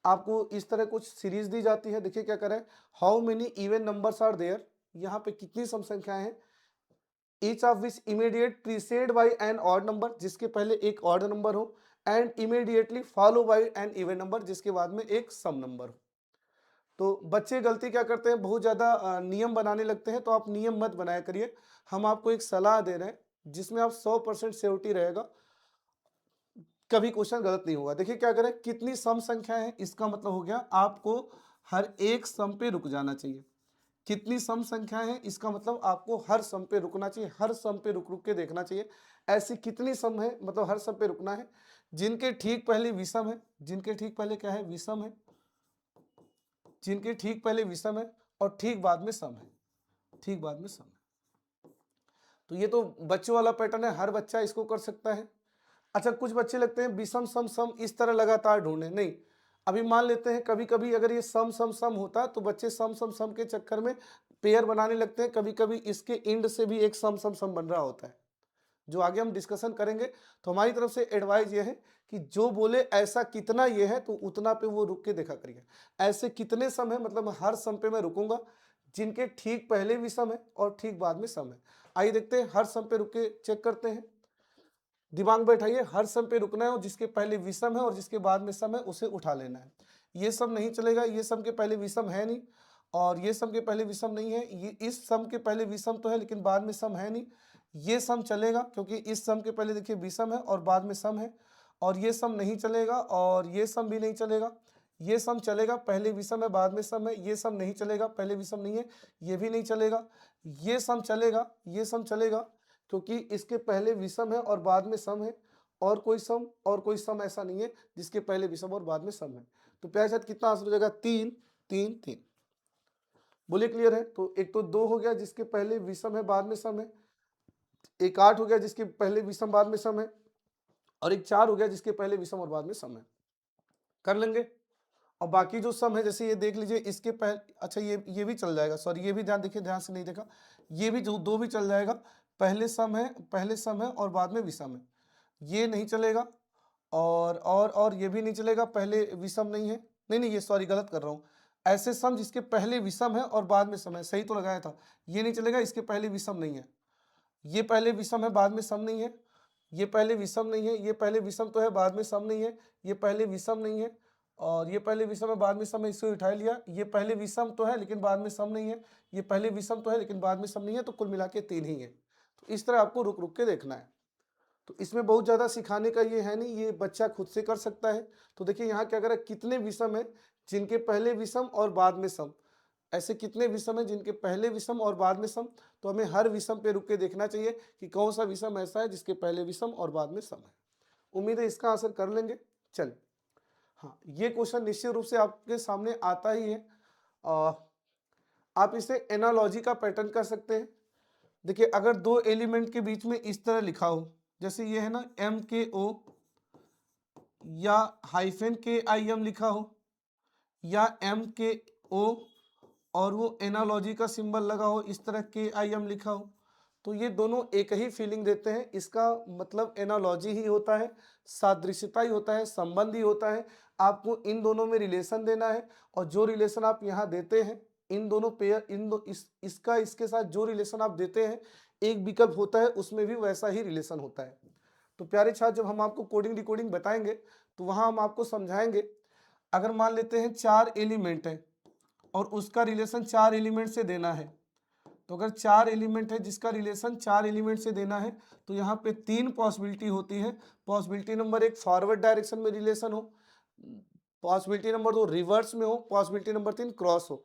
Speaker 1: आपको इस तरह कुछ सीरीज दी जाती है। देखिए क्या करें, how many even numbers are there, यहाँ पे कितनी सम संख्याएं हैं, each of which immediate preceded by an odd number, जिसके पहले एक ऑड नंबर हो, and immediately follow by an even number, जिसके बाद में एक सम नंबर हो। तो बच्चे गलती क्या करते हैं, बहुत ज़्यादा नियम बनाने लगते हैं, तो आप नियम मत बनाया करिए। हम आपको एक सलाह दे रहे हैं, जिसमें आप 100% श्योरिटी रहेगा, कभी क्वेश्चन गलत नहीं होगा। देखिए क्या करें, कितनी सम संख्या है, इसका मतलब हो गया आपको हर एक सम पे रुक जाना चाहिए। कितनी सम संख्या है, इसका मतलब आपको हर सम पे रुकना चाहिए, हर सम पे रुक रुक के देखना चाहिए। ऐसी कितनी सम है, मतलब हर सम पे रुकना है जिनके ठीक पहले विषम है, जिनके ठीक पहले क्या है, विषम है, जिनके ठीक पहले विषम है और ठीक बाद में सम है, ठीक बाद में सम है। तो ये तो बच्चों वाला पैटर्न है, हर बच्चा इसको कर सकता है। अच्छा, कुछ बच्चे लगते हैं विषम सम सम इस तरह लगातार ढूंढे, नहीं। अभी मान लेते हैं कभी कभी अगर ये सम सम सम होता तो बच्चे सम सम सम के चक्कर में पेयर बनाने लगते हैं, कभी कभी इसके इंड से भी एक सम सम सम बन रहा होता है, जो आगे हम डिस्कशन करेंगे। तो हमारी तरफ से एडवाइस ये है कि जो बोले ऐसा कितना ये है, तो उतना पे वो रुक के देखा करिए। ऐसे कितने सम है, मतलब हर सम पे मैं रुकूंगा जिनके ठीक पहले भी सम है और ठीक बाद में सम है। आइए देखते हैं, हर सम पे रुक के चेक करते हैं। दिमाग बैठाइए, हर सम पे रुकना है और जिसके पहले विषम है और जिसके बाद में सम है उसे उठा लेना है। ये सम नहीं चलेगा, ये सम के पहले विषम है नहीं, और ये सम के पहले विषम नहीं है, ये इस सम के पहले विषम तो है लेकिन बाद में सम है नहीं। ये सम चलेगा क्योंकि इस सम के पहले देखिए विषम है और बाद में सम है, और ये सम नहीं चलेगा और ये सम भी नहीं चलेगा। ये सम चलेगा, पहले विषम है बाद में सम है। ये सम नहीं चलेगा, पहले विषम नहीं है, ये भी नहीं चलेगा। ये सम चलेगा, ये सम चलेगा क्योंकि इसके पहले विषम है और बाद में सम है, और कोई सम ऐसा नहीं है जिसके पहले विषम और बाद में सम है। तो प्यारे साथ कितना आंसर हो जाएगा, 3 3 3। बोलिए क्लियर है। तो एक तो 2 हो गया जिसके पहले विषम है बाद में सम है, एक 8 हो गया जिसके पहले विषम बाद में सम है, और एक 4 हो गया जिसके पहले विषम और बाद में सम है। कर लेंगे। और बाकी जो सम है, जैसे ये देख लीजिए, इसके पहले, अच्छा ये भी चल जाएगा, सॉरी ये भी ध्यान देखिए, ध्यान से नहीं देखा, ये भी जो 2 भी चल जाएगा। पहले सम है और बाद में विषम है, ये नहीं चलेगा। और ये भी नहीं चलेगा, पहले विषम नहीं है, नहीं ये सॉरी गलत कर रहा हूँ। ऐसे सम जिसके पहले विषम है और बाद में सम है, सही तो लगाया था, ये नहीं चलेगा, इसके पहले विषम नहीं है। ये पहले विषम है बाद में सम नहीं है, ये पहले विषम नहीं है, ये पहले विषम तो है बाद में सम नहीं है, ये पहले विषम नहीं है, और ये पहले विषम है बाद में सम है, इसको उठा लिया। ये पहले विषम तो है लेकिन बाद में सम नहीं है, ये पहले विषम तो है लेकिन बाद में सम नहीं है, तो कुल मिला के 3 ही है। तो इस तरह आपको रुक रुक के देखना है। तो इसमें बहुत ज़्यादा सिखाने का ये है नहीं, ये बच्चा खुद से कर सकता है। तो देखिए यहाँ क्या करें, कितने विषम है जिनके पहले विषम और बाद में सम, ऐसे कितने विषम है जिनके पहले विषम और बाद में सम। तो हमें हर विषम पे रुक के देखना चाहिए कि कौन सा विषम ऐसा है जिसके पहले विषम और बाद में सम है। उम्मीद है इसका आंसर कर लेंगे। चलिए, हाँ, ये क्वेश्चन निश्चित रूप से आपके सामने आता ही है। आप इसे एनालॉजी का पैटर्न कर सकते हैं। देखिए, अगर 2 एलिमेंट के बीच में इस तरह लिखा हो, जैसे ये है ना MKO, या -KIM लिखा हो, या MKO और वो एनालॉजी का सिंबल लगा हो, इस तरह KIM लिखा हो, तो ये दोनों एक ही फीलिंग देते हैं। इसका मतलब एनालॉजी ही होता है, सादृश्यता ही होता है, संबंध ही होता है। आपको इन दोनों में रिलेशन देना है, और जो रिलेशन आप यहाँ देते हैं, इन दोनों पेयर, इसका इसके साथ जो रिलेशन आप देते हैं, एक विकल्प होता है उसमें भी वैसा ही रिलेशन होता है। तो प्यारे छात्र, जब हम आपको कोडिंग डिकोडिंग बताएंगे तो वहां हम आपको समझाएंगे। अगर मान लेते हैं 4 एलिमेंट है और उसका रिलेशन 4 एलिमेंट से देना है, तो अगर 4 एलिमेंट है जिसका रिलेशन 4 एलिमेंट से देना है, तो यहाँ पे 3 पॉसिबिलिटी होती है। पॉसिबिलिटी नंबर 1, फॉरवर्ड डायरेक्शन में रिलेशन हो, पॉसिबिलिटी नंबर 2 रिवर्स में हो, पॉसिबिलिटी नंबर 3 क्रॉस हो।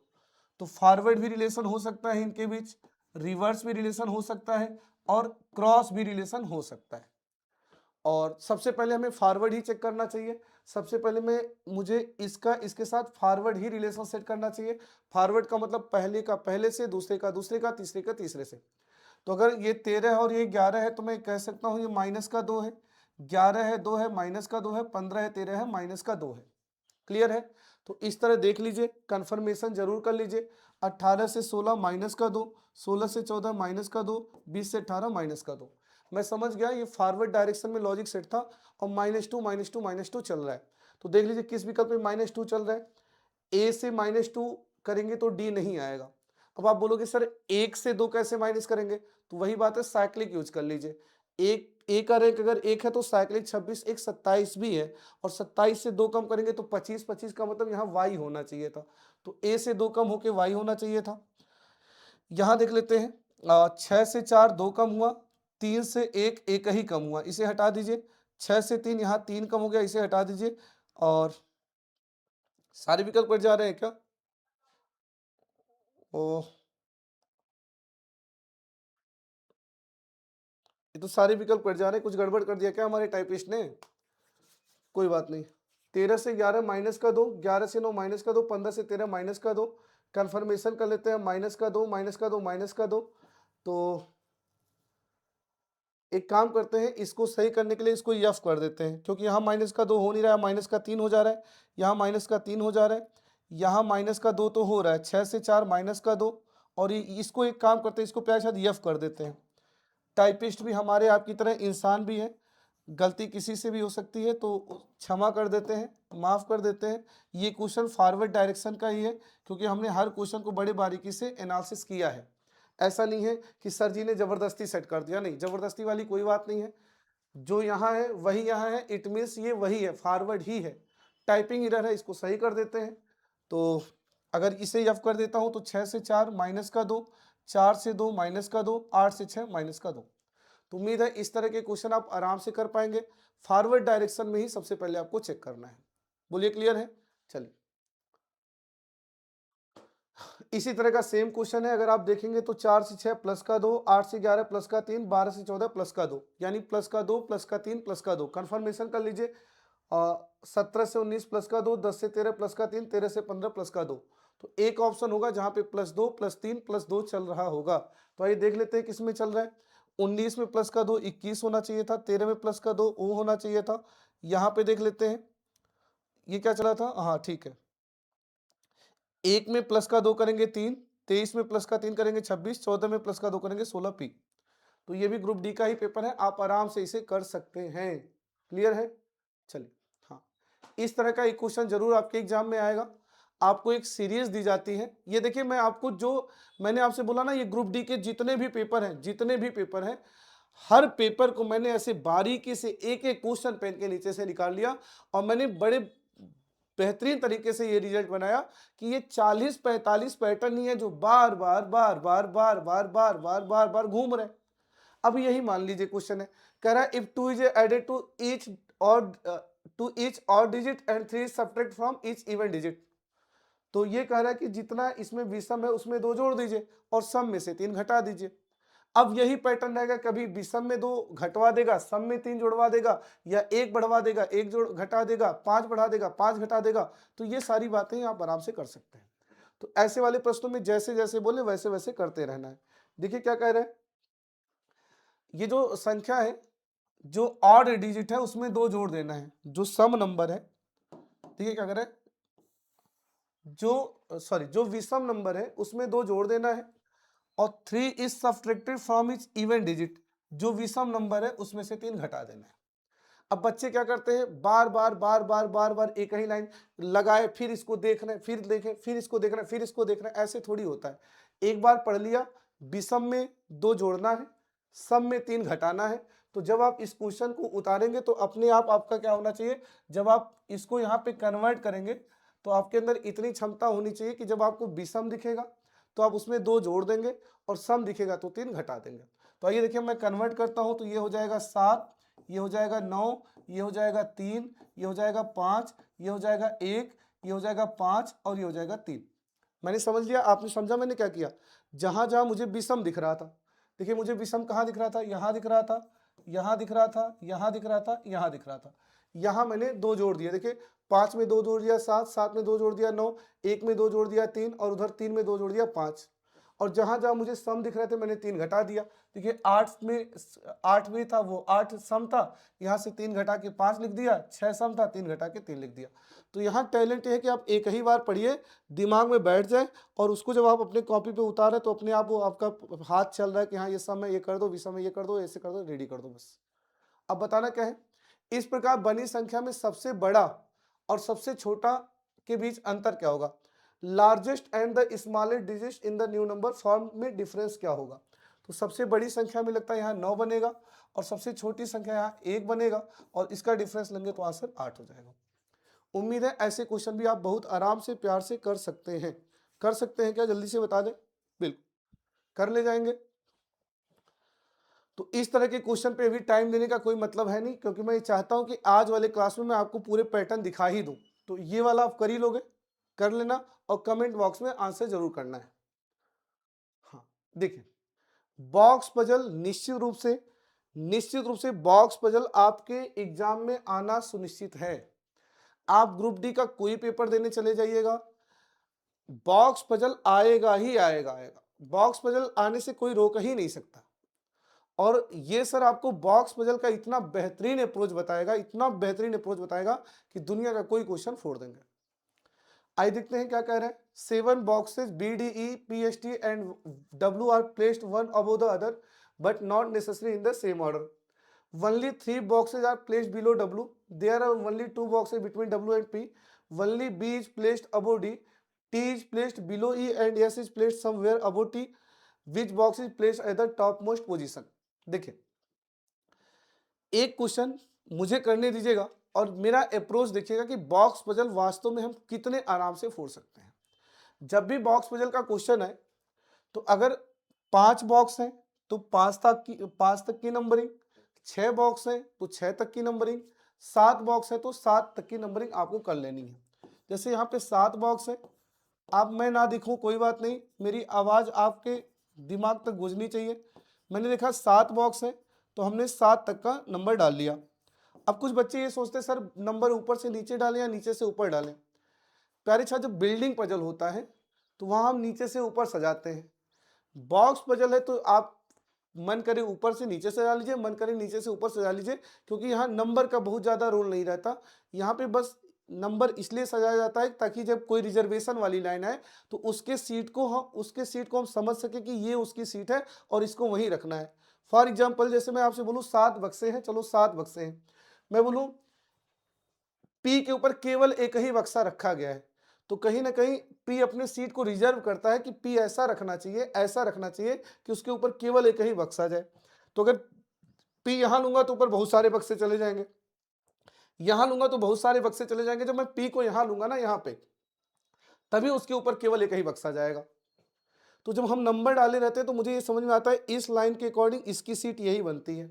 Speaker 1: तो फॉरवर्ड भी रिलेशन हो सकता है इनके बीच, रिवर्स भी रिलेशन हो सकता है, और क्रॉस भी रिलेशन हो सकता है। और सबसे पहले हमें फॉरवर्ड ही चेक करना चाहिए। सबसे पहले मुझे इसका इसके साथ फॉरवर्ड ही रिलेशन सेट करना चाहिए। फॉरवर्ड का मतलब पहले का पहले से, दूसरे का दूसरे का, तीसरे का तीसरे से। तो अगर ये 13 है और ये 11 है, तो मैं कह सकता हूँ ये -2 है, 11 है 2 है, -2 है, 15 है 13 है, -2 है। क्लियर है। तो इस तरह देख लीजिए, कंफर्मेशन जरूर कर लीजिए। 18 से 16 -2, 16 से 14 -2, 20 से 18 -2। मैं समझ गया, ये फॉरवर्ड डायरेक्शन में लॉजिक सेट था, और -2 -2 -2 चल रहा है। तो देख लीजिए किस विकल्प में -2 चल रहा है। ए से -2 करेंगे तो डी नहीं आएगा। अब आप बोलोगे सर 1 से 2 कैसे माइनस करेंगे, तो वही बात है, साइक्लिक यूज कर लीजिए। ए का रैंक अगर 1 है तो साइक्लिक 26 एक 27 भी है, और 27 से 2 कम करेंगे तो 25, 25 का मतलब यहाँ y होना चाहिए था, तो a से 2 कम होके y होना चाहिए था। यहाँ देख लेते हैं 6 से 4 2 कम हुआ, 3 से 1 1 ही कम हुआ, इसे हटा दीजिए। 6 से 3 यहाँ 3 कम हो गया, इसे हटा दीजिए। और सारे विकल्प कट जा रहे हैं क्या? ओ, ये तो सारे विकल्प कट जा रहे हैं, कुछ गड़बड़ कर दिया क्या हमारे टाइपिस्ट ने? कोई बात नहीं। 13 से 11 माइनस का 2, 11 से 9 माइनस का 2, 15 से 13 माइनस का 2, कन्फर्मेशन कर लेते हैं, माइनस का 2 माइनस का 2 माइनस का 2। तो एक काम करते हैं, इसको सही करने के लिए इसको यफ कर देते हैं, क्योंकि यहाँ माइनस का 2 हो नहीं रहा है, माइनस का 3 हो जा रहा है, यहाँ माइनस का 3 हो जा रहा है, यहाँ माइनस का 2 तो हो रहा है, 6 से 4 माइनस का 2, और इसको एक काम करते हैं, इसको प्यार साथ यफ कर देते हैं। टाइपिस्ट भी हमारे आपकी तरह इंसान भी है, गलती किसी से भी हो सकती है, तो क्षमा कर देते हैं, माफ़ कर देते हैं। ये क्वेश्चन फॉरवर्ड डायरेक्शन का ही है, क्योंकि हमने हर क्वेश्चन को बड़े बारीकी से एनालिसिस किया है। ऐसा नहीं है कि सर जी ने ज़बरदस्ती सेट कर दिया, नहीं, ज़बरदस्ती वाली कोई बात नहीं है। जो यहाँ है वही यहाँ है, इट मीन्स ये वही है, फॉरवर्ड ही है। टाइपिंग एरर है, इसको सही कर देते हैं। तो अगर इसे यफ कर देता हूँ तो 6 से 4 माइनस का 2, 4 से 2 माइनस का 2, 8 से 6 माइनस का 2। तो उम्मीद है इस तरह के क्वेश्चन आप आराम से कर पाएंगे। फॉरवर्ड डायरेक्शन में ही सबसे पहले आपको चेक करना है। बोलिए क्लियर है? चलिए, इसी तरह का सेम क्वेश्चन है, अगर आप देखेंगे तो 4 से 6 प्लस का 2, 8 से 11 प्लस का 3, 12 से 14 प्लस का 2, यानी प्लस का 2 प्लस का 3 प्लस का 2। कन्फर्मेशन कर लीजिए। 17 से 19 प्लस का 2, 10 से 13 प्लस का 3, 13 से 15 प्लस का 2। तो एक ऑप्शन होगा जहां पे +2 +3 +2 चल रहा होगा। तो आइए देख लेते हैं किस में चल रहा है। 19 में प्लस का 2 21 होना चाहिए था, 13 में प्लस का 2 वो होना चाहिए था। यहाँ पे देख लेते हैं ये क्या चला था, हाँ ठीक है। 1 में प्लस का 2 करेंगे 3, 23 में प्लस का 3 करेंगे 26, 14 में प्लस का 2 करेंगे 16 पी। तो ये भी ग्रुप डी का ही पेपर है, आप आराम से इसे कर सकते हैं। क्लियर है? चलिए, हाँ, इस तरह का एक क्वेश्चन जरूर आपके एग्जाम में आएगा। आपको एक सीरीज दी जाती है, ये देखिए मैं आपको जो मैंने आपसे बोला ना, ये ग्रुप डी के जितने भी पेपर हैं, हर पेपर को मैंने ऐसे बारीकी से एक एक क्वेश्चन पेन के नीचे से निकाल लिया, और मैंने बड़े बेहतरीन तरीके से ये रिजल्ट बनाया कि ये 40-45 पैटर्न ही है जो बार बार बार बार बार बार बार बार बार बार घूम रहे हैं। अब यही मान लीजिए क्वेश्चन है, कह रहा है if 2 is added to each odd digit and 3 is subtract from each even digit. तो ये कह रहा है कि जितना इसमें विषम है उसमें 2 जोड़ दीजिए और सम में से 3 घटा दीजिए। अब यही पैटर्न रहेगा, कभी विषम में 2 घटवा देगा, सम में 3 जोड़वा देगा, या 1 बढ़वा देगा, 1 जोड़ घटा देगा, 5 बढ़ा देगा, 5 घटा देगा। तो ये सारी बातें आप आराम से कर सकते हैं। तो ऐसे वाले प्रश्नों में जैसे जैसे बोले वैसे वैसे करते रहना है। देखिए क्या कह रहे हैं, ये जो संख्या है, जो ऑड डिजिट है उसमें 2 जोड़ देना है, जो सम नंबर है। देखिए क्या करें, जो विषम नंबर है उसमें 2 जोड़ देना है, और 3 is subtracted from each even digit, जो विषम नंबर है उसमें से 3 घटा देना है। अब बच्चे क्या करते हैं, बार बार बार बार बार बार एक ही लाइन लगाए, फिर इसको देख रहे हैं, फिर देखें, फिर इसको देख रहे हैं, फिर इसको देख रहे हैं, ऐसे थोड़ी होता है। एक बार पढ़ लिया, विषम में 2 जोड़ना है, सम में 3 घटाना है। तो जब आप इस क्वेश्चन को उतारेंगे तो अपने आप आपका क्या होना चाहिए, जब आप इसको यहाँ पे कन्वर्ट करेंगे तो आपके अंदर इतनी क्षमता होनी चाहिए कि जब आपको विषम दिखेगा तो आप उसमें 2 जोड़ देंगे, और सम दिखेगा तो 3 घटा देंगे। तो आइए देखिए मैं कन्वर्ट करता हूँ, तो ये हो जाएगा 7, ये हो जाएगा 9, ये हो जाएगा 3, ये हो जाएगा 5, ये हो जाएगा 1, ये हो जाएगा 5, और ये हो जाएगा 3। मैंने समझ लिया, आपने समझा मैंने क्या किया। जहां जहां मुझे विषम दिख रहा था, देखिए मुझे विषम कहाँ दिख रहा था, यहाँ दिख रहा था, यहाँ दिख रहा था, यहाँ दिख रहा था, यहाँ दिख रहा था। यहाँ मैंने 2 जोड़ दिए, देखिए 5 में 2 जोड़ दिया 7, 7 में 2 जोड़ दिया 9, 1 में 2 जोड़ दिया 3, और उधर 3 में 2 जोड़ दिया 5। और जहां जहां मुझे सम दिख रहे थे मैंने 3 घटा दिया। देखिए 8 में था वो 8 सम था, यहाँ से 3 घटा के 5 लिख दिया, 6 सम था 3 घटा के 3 लिख दिया। तो यहाँ टैलेंट है कि आप एक ही बार पढ़िए, दिमाग में बैठ जाए, और उसको जब आप अपने कॉपी पे उतारें तो अपने आप वो आपका हाथ चल रहा है कि हाँ ये सम है, ये कर दो, विषम है ये कर दो, ऐसे कर दो, रेडी कर दो बस। अब बताना क्या है, इस प्रकार बनी संख्या में सबसे बड़ा और सबसे छोटा के बीच अंतर क्या होगा, largest and the smallest digit in the new number form में डिफरेंस क्या होगा। तो सबसे बड़ी संख्या में लगता है यहाँ 9 बनेगा और सबसे छोटी संख्या यहाँ 1 बनेगा और इसका डिफरेंस लेंगे तो आंसर 8 हो जाएगा। उम्मीद है ऐसे क्वेश्चन भी आप बहुत आराम से प्यार से कर सकते हैं। कर सकते हैं क्या? जल्दी से बता दें। बिल्कुल कर ले जाएंगे। तो इस तरह के क्वेश्चन पे अभी टाइम देने का कोई मतलब है नहीं, क्योंकि मैं ये चाहता हूं कि आज वाले क्लास में मैं आपको पूरे पैटर्न दिखा ही दूं। तो ये वाला आप कर ही लोगे, कर लेना और कमेंट बॉक्स में आंसर जरूर करना है। हाँ देखिए, बॉक्स पजल निश्चित रूप से बॉक्स पजल आपके एग्जाम में आना सुनिश्चित है। आप ग्रुप डी का कोई पेपर देने चले जाइएगा, बॉक्स पजल आएगा ही आएगा। बॉक्स पजल आने से कोई रोक ही नहीं सकता। और ये सर आपको बॉक्स पजल का इतना बेहतरीन अप्रोच बताएगा कि दुनिया का कोई क्वेश्चन फोड़ देंगे। आइए देखते हैं क्या कह रहे हैं। 7 boxes BDE, PST and W are placed one above the other but not necessary in the same order. Only 3 boxes are placed below W. There are only 2 boxes between W and P. Only B is placed above D. T is placed below E and S is placed somewhere above T. Which box is placed at the topmost position? देखिए, एक question मुझे करने दीजिएगा और मेरा approach देखिएगा कि box puzzle वास्तव में हम कितने आराम से फोड़ सकते हैं। जब भी बॉक्स पजल का क्वेश्चन है तो अगर 5 बॉक्स हैं तो 5 तक की नंबरिंग, 6 बॉक्स है तो 6 तक की नंबरिंग, 7 बॉक्स है तो 7 तक की नंबरिंग आपको कर लेनी है। जैसे यहाँ पे 7 बॉक्स है, अब मैं ना दिखूं कोई बात नहीं, मेरी आवाज आपके दिमाग तक गूंजनी चाहिए। मैंने देखा 7 बॉक्स है तो हमने 7 तक का नंबर डाल लिया। अब कुछ बच्चे ये सोचते सर नंबर ऊपर से नीचे डालें या नीचे से ऊपर डालें। प्यारे छात्र, जब बिल्डिंग पजल होता है तो वहां हम नीचे से ऊपर सजाते हैं। बॉक्स पजल है तो आप मन करे ऊपर से नीचे सजा लीजिए, मन करे नीचे से ऊपर सजा लीजिए, क्योंकि यहाँ नंबर का बहुत ज्यादा रोल नहीं रहता। यहाँ पे बस नंबर इसलिए सजाया जाता है ताकि जब कोई रिजर्वेशन वाली लाइन आए तो उसके सीट को हम समझ सके कि ये उसकी सीट है और इसको वहीं रखना है। फॉर एग्जाम्पल जैसे मैं आपसे बोलूँ 7 बक्से हैं, चलो 7 बक्से हैं, मैं बोलूँ पी के ऊपर केवल एक ही बक्सा रखा गया है, तो कहीं ना कहीं पी अपने सीट को रिजर्व करता है कि पी ऐसा रखना चाहिए कि उसके ऊपर केवल एक ही बक्सा जाए। तो अगर पी यहां लूंगा तो ऊपर बहुत सारे बक्से चले जाएंगे, यहां लूंगा तो बहुत सारे बक्से चले जाएंगे। जब मैं पी को यहां लूंगा ना यहाँ पे, तभी उसके ऊपर केवल एक ही बक्सा जाएगा। तो जब हम नंबर डाले रहते हैं तो मुझे ये समझ में आता है इस लाइन के अकॉर्डिंग इसकी सीट यही बनती है।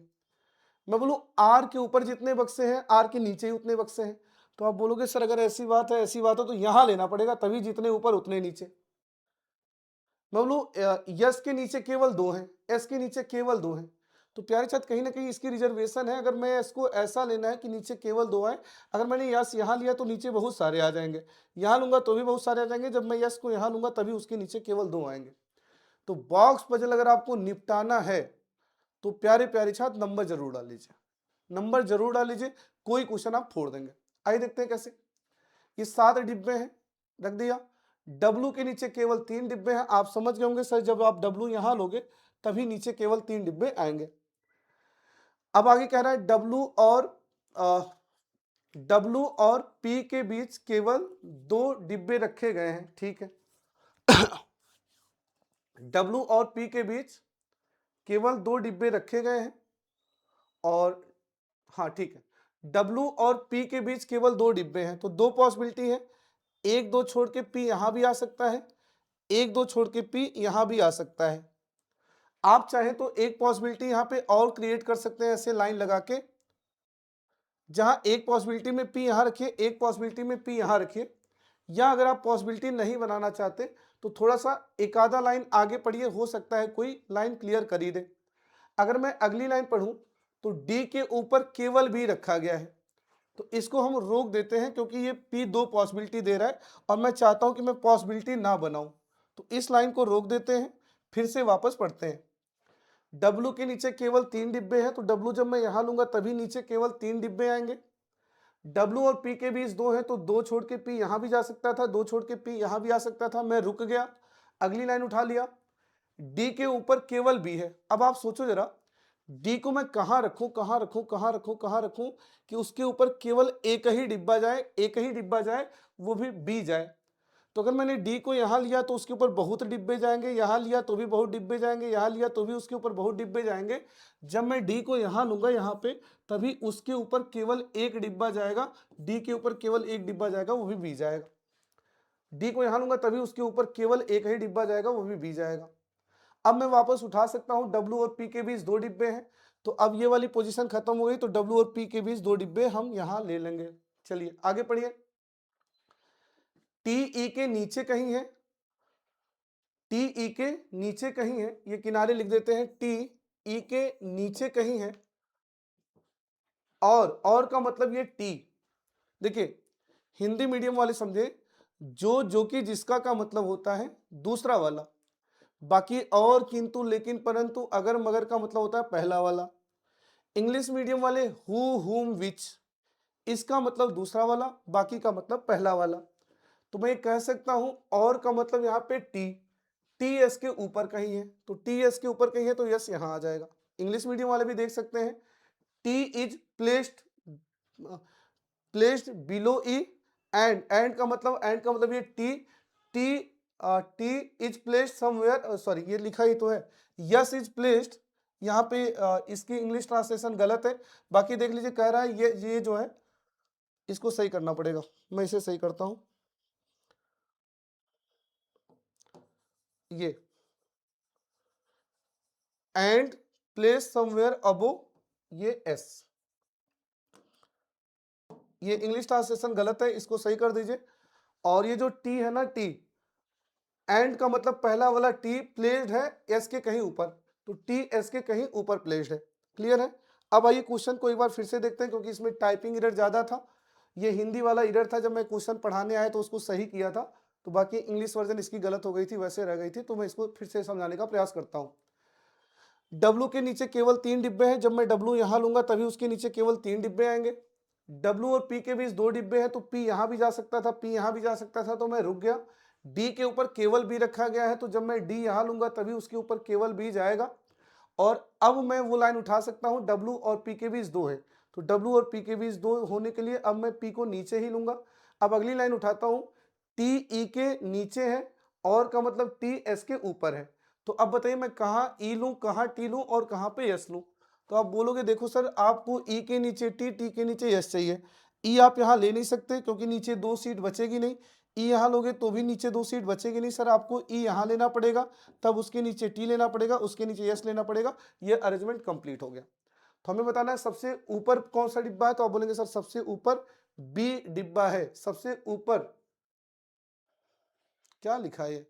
Speaker 1: मैं बोलूं आर के ऊपर जितने बक्से हैं आर के नीचे ही उतने बक्से हैं, तो आप बोलोगे सर अगर ऐसी बात है तो यहां लेना पड़ेगा, तभी जितने ऊपर उतने नीचे। मैं बोलूं यस के नीचे केवल 2 हैं, एस के नीचे केवल 2 हैं, तो प्यारे छात्र कहीं ना कहीं इसकी रिजर्वेशन है। अगर मैं इसको ऐसा लेना है कि नीचे केवल 2 आए, अगर मैंने यस यहाँ लिया तो नीचे बहुत सारे आ जाएंगे, यहाँ लूंगा तो भी बहुत सारे आ जाएंगे, जब मैं यस को यहाँ लूंगा तभी उसके नीचे केवल 2 आएंगे। तो बॉक्स पजल अगर आपको निपटाना है तो प्यारे प्यारे छात्र नंबर जरूर डाल लीजिए, कोई क्वेश्चन आप फोड़ देंगे। आइए देखते हैं कैसे। ये 7 डिब्बे हैं, रख दिया। डब्लू के नीचे केवल 3 डिब्बे हैं। आप समझ गए होंगे सर जब आप डब्लू यहां लोगे तभी नीचे केवल 3 डिब्बे आएंगे। अब आगे कह रहा है डब्लू और पी के बीच केवल 2 डिब्बे रखे गए हैं, ठीक है। डब्लू और पी के बीच केवल 2 डिब्बे रखे गए हैं और हाँ ठीक है, डब्लू और पी के बीच केवल 2 डिब्बे हैं, तो 2 पॉसिबिलिटी है। 1-2 छोड़ के पी यहां भी आ सकता है, 1-2 छोड़ के पी यहां भी आ सकता है। आप चाहें तो एक पॉसिबिलिटी यहां पे और क्रिएट कर सकते हैं ऐसे लाइन लगा के, जहां एक पॉसिबिलिटी में पी यहां रखिए, एक पॉसिबिलिटी में पी यहां रखिए। या अगर आप पॉसिबिलिटी नहीं बनाना चाहते तो थोड़ा सा एक आधा लाइन आगे पढ़िए, हो सकता है कोई लाइन क्लियर कर ही दे। अगर मैं अगली लाइन पढ़ूं तो डी के ऊपर केवल बी रखा गया है, तो इसको हम रोक देते हैं क्योंकि ये पी 2 पॉसिबिलिटी दे रहा है और मैं चाहता हूं कि मैं पॉसिबिलिटी ना बनाऊं, तो इस लाइन को रोक देते हैं। फिर से वापस पढ़ते हैं। डब्लू के नीचे केवल 3 डिब्बे हैं, तो डब्लू जब मैं यहां लूंगा तभी नीचे केवल 3 डिब्बे आएंगे। डब्लू और पी के बीच 2 हैं, तो 2 छोड़ के पी यहां भी जा सकता था, 2 छोड़ के पी यहां भी आ सकता था। मैं रुक गया, अगली लाइन उठा लिया। डी के ऊपर केवल बी है। अब आप सोचो जरा, डी को मैं कहां रखूं कि उसके ऊपर केवल एक ही डिब्बा जाए, वो भी बी जाए। तो अगर मैंने डी को यहाँ लिया तो उसके ऊपर बहुत डिब्बे जाएंगे, यहाँ लिया तो भी बहुत डिब्बे जाएंगे, यहाँ लिया तो भी उसके ऊपर बहुत डिब्बे जाएंगे। जब मैं डी को यहाँ लूंगा यहाँ पे, तभी उसके ऊपर केवल एक डिब्बा जाएगा, डी के ऊपर केवल एक डिब्बा जाएगा, वो भी बी जाएगा। डी को यहाँ लूंगा तभी उसके ऊपर केवल एक ही डिब्बा जाएगा, वो भी बी जाएगा। अब मैं वापस उठा सकता हूं, डब्ल्यू और पी के बीच दो डिब्बे हैं, तो अब ये वाली पोजीशन खत्म हो गई, तो डब्ल्यू और पी के बीच दो डिब्बे हम यहां ले लेंगे। चलिए आगे पढ़िए। टी ई के नीचे कहीं है, टी ई के नीचे कहीं है, ये किनारे लिख देते हैं, टी ई के नीचे कहीं है, और का मतलब ये टी। देखिए हिंदी मीडियम वाले समझे, जो कि जिसका का मतलब होता है दूसरा वाला, बाकी और किंतु लेकिन परंतु अगर मगर का मतलब होता है पहला वाला। इंग्लिश मीडियम वाले हु हुम विच, इसका मतलब दूसरा वाला, बाकी का मतलब पहला वाला। तो मैं कह सकता हूं और का मतलब यहाँ पे टी, टी एस के ऊपर कहीं है, तो टी एस के ऊपर कहीं है तो यस यहां आ जाएगा। इंग्लिश मीडियम वाले भी देख सकते हैं, T is placed below E, and का मतलब ये T T T is placed somewhere, sorry ये लिखा ही तो है, यस इज प्लेस्ड, यहाँ पे इसकी इंग्लिश ट्रांसलेशन गलत है। बाकी देख लीजिए, कह रहा है ये जो है इसको सही करना पड़ेगा, मैं इसे सही करता हूं। ये एंड प्लेस समवेयर अबो, ये एस, ये इंग्लिश ट्रांसलेशन गलत है, इसको सही कर दीजिए। और ये जो टी है ना, टी एंड का मतलब पहला वाला टी प्लेस्ड है एस के कहीं ऊपर, तो टी एस के कहीं ऊपर प्लेस्ड है। क्लियर है। अब आइए क्वेश्चन को एक बार फिर से देखते हैं, क्योंकि इसमें टाइपिंग एरर ज्यादा था, ये हिंदी वाला एरर था, जब मैं क्वेश्चन पढ़ाने आया तो उसको सही किया था, तो बाकी इंग्लिश वर्जन इसकी गलत हो गई थी, वैसे रह गई थी, तो मैं इसको फिर से समझाने का प्रयास करता हूँ। डब्लू के नीचे केवल 3 डिब्बे हैं, जब मैं डब्लू यहां लूंगा तभी उसके नीचे केवल 3 डिब्बे आएंगे। डब्लू और पी के बीच 2 डिब्बे हैं, तो पी यहां भी जा सकता था, पी यहां भी जा सकता था, तो मैं रुक गया। डी के ऊपर केवल बी रखा गया है, तो जब मैं डी यहां लूंगा तभी उसके ऊपर केवल बी जाएगा। और अब मैं वो लाइन उठा सकता हूं, डब्लू और पी के बीच 2 है, तो डब्लू और पी के बीच 2 होने के लिए अब मैं पी को नीचे ही लूंगा। अब अगली लाइन उठाता हूं, टी ई के नीचे है, और का मतलब टी एस के ऊपर है। तो अब बताइए मैं कहाँ ई लूं, कहाँ टी लूं और कहाँ पे एस लूं। तो आप बोलोगे देखो सर, आपको ई के नीचे टी, टी के नीचे एस चाहिए। ई आप यहाँ ले नहीं सकते, क्योंकि नीचे 2 सीट बचेगी नहीं। ई यहाँ लोगे तो भी नीचे 2 सीट बचेगी नहीं सर, आपको ई यहाँ लेना पड़ेगा, तब उसके नीचे टी लेना पड़ेगा, उसके नीचे एस लेना पड़ेगा। ये अरेंजमेंट कंप्लीट हो गया। तो हमें बताना है सबसे ऊपर कौन सा डिब्बा है, तो आप बोलेंगे सर सबसे ऊपर बी डिब्बा है। सबसे ऊपर क्या लिखा है,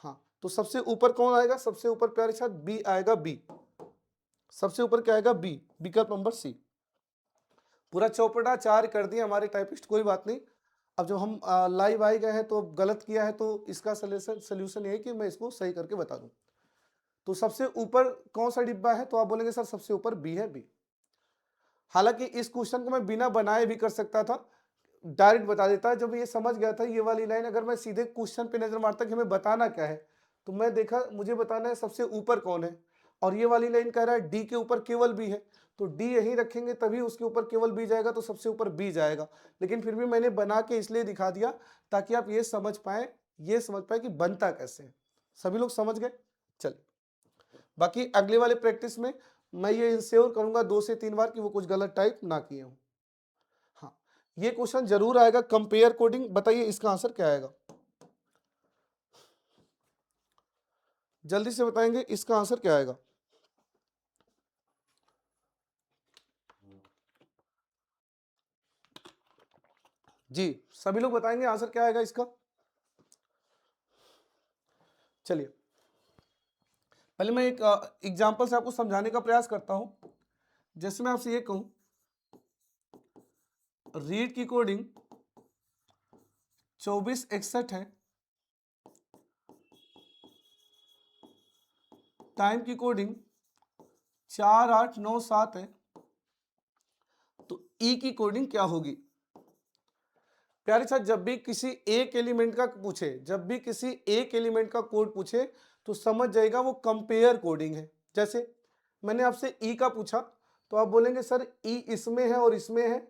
Speaker 1: हाँ, तो सबसे ऊपर कौन आएगा, सबसे ऊपर प्यारे साथ बी आएगा, बी सबसे ऊपर क्या आएगा, बी, विकल्प नंबर सी। पूरा चौपटा चार कर दिया हमारे टाइपिस्ट, कोई बात नहीं। अब जब हम लाइव आए गए हैं तो गलत किया है, तो इसका सोल्यूशन ये है कि मैं इसको सही करके बता दूं। तो सबसे ऊपर कौन सा डिब्बा है, तो आप बोलेंगे सर सबसे ऊपर बी है, बी। हालांकि इस क्वेश्चन को मैं बिना बनाए भी कर सकता था, डायरेक्ट बता देता। जब ये समझ गया था ये वाली लाइन, अगर मैं सीधे क्वेश्चन पे नजर मारता कि हमें बताना क्या है, तो मैं देखा मुझे बताना है सबसे ऊपर कौन है, और ये वाली लाइन कह रहा है डी के ऊपर केवल बी है, तो डी यहीं रखेंगे तभी उसके ऊपर केवल बी जाएगा, तो सबसे ऊपर बी जाएगा। लेकिन फिर भी मैंने बना के इसलिए दिखा दिया ताकि आप ये समझ पाए कि बनता कैसे है। सभी लोग समझ गए। चलिए बाकी अगले वाले प्रैक्टिस में मैं ये इंश्योर करूंगा 2 से 3 बार कि वो कुछ गलत टाइप ना किए हो। हाँ, ये क्वेश्चन जरूर आएगा, कंपेयर कोडिंग। बताइए इसका आंसर क्या आएगा, जल्दी से बताएंगे इसका आंसर क्या आएगा। जी सभी लोग बताएंगे आंसर क्या आएगा इसका। चलिए पहले मैं एक एग्जांपल से आपको समझाने का प्रयास करता हूं। जैसे मैं आपसे ये कहूं, रीड की कोडिंग 2461 है, टाइम की कोडिंग 4897 है, तो ई की कोडिंग क्या होगी। प्यारे साथ जब भी किसी एक एलिमेंट का पूछे, जब भी किसी एक एलिमेंट का कोड पूछे, तो समझ जाएगा वो कंपेयर कोडिंग है। जैसे मैंने आपसे ई का पूछा, तो आप बोलेंगे सर ई इसमें है और इसमें है,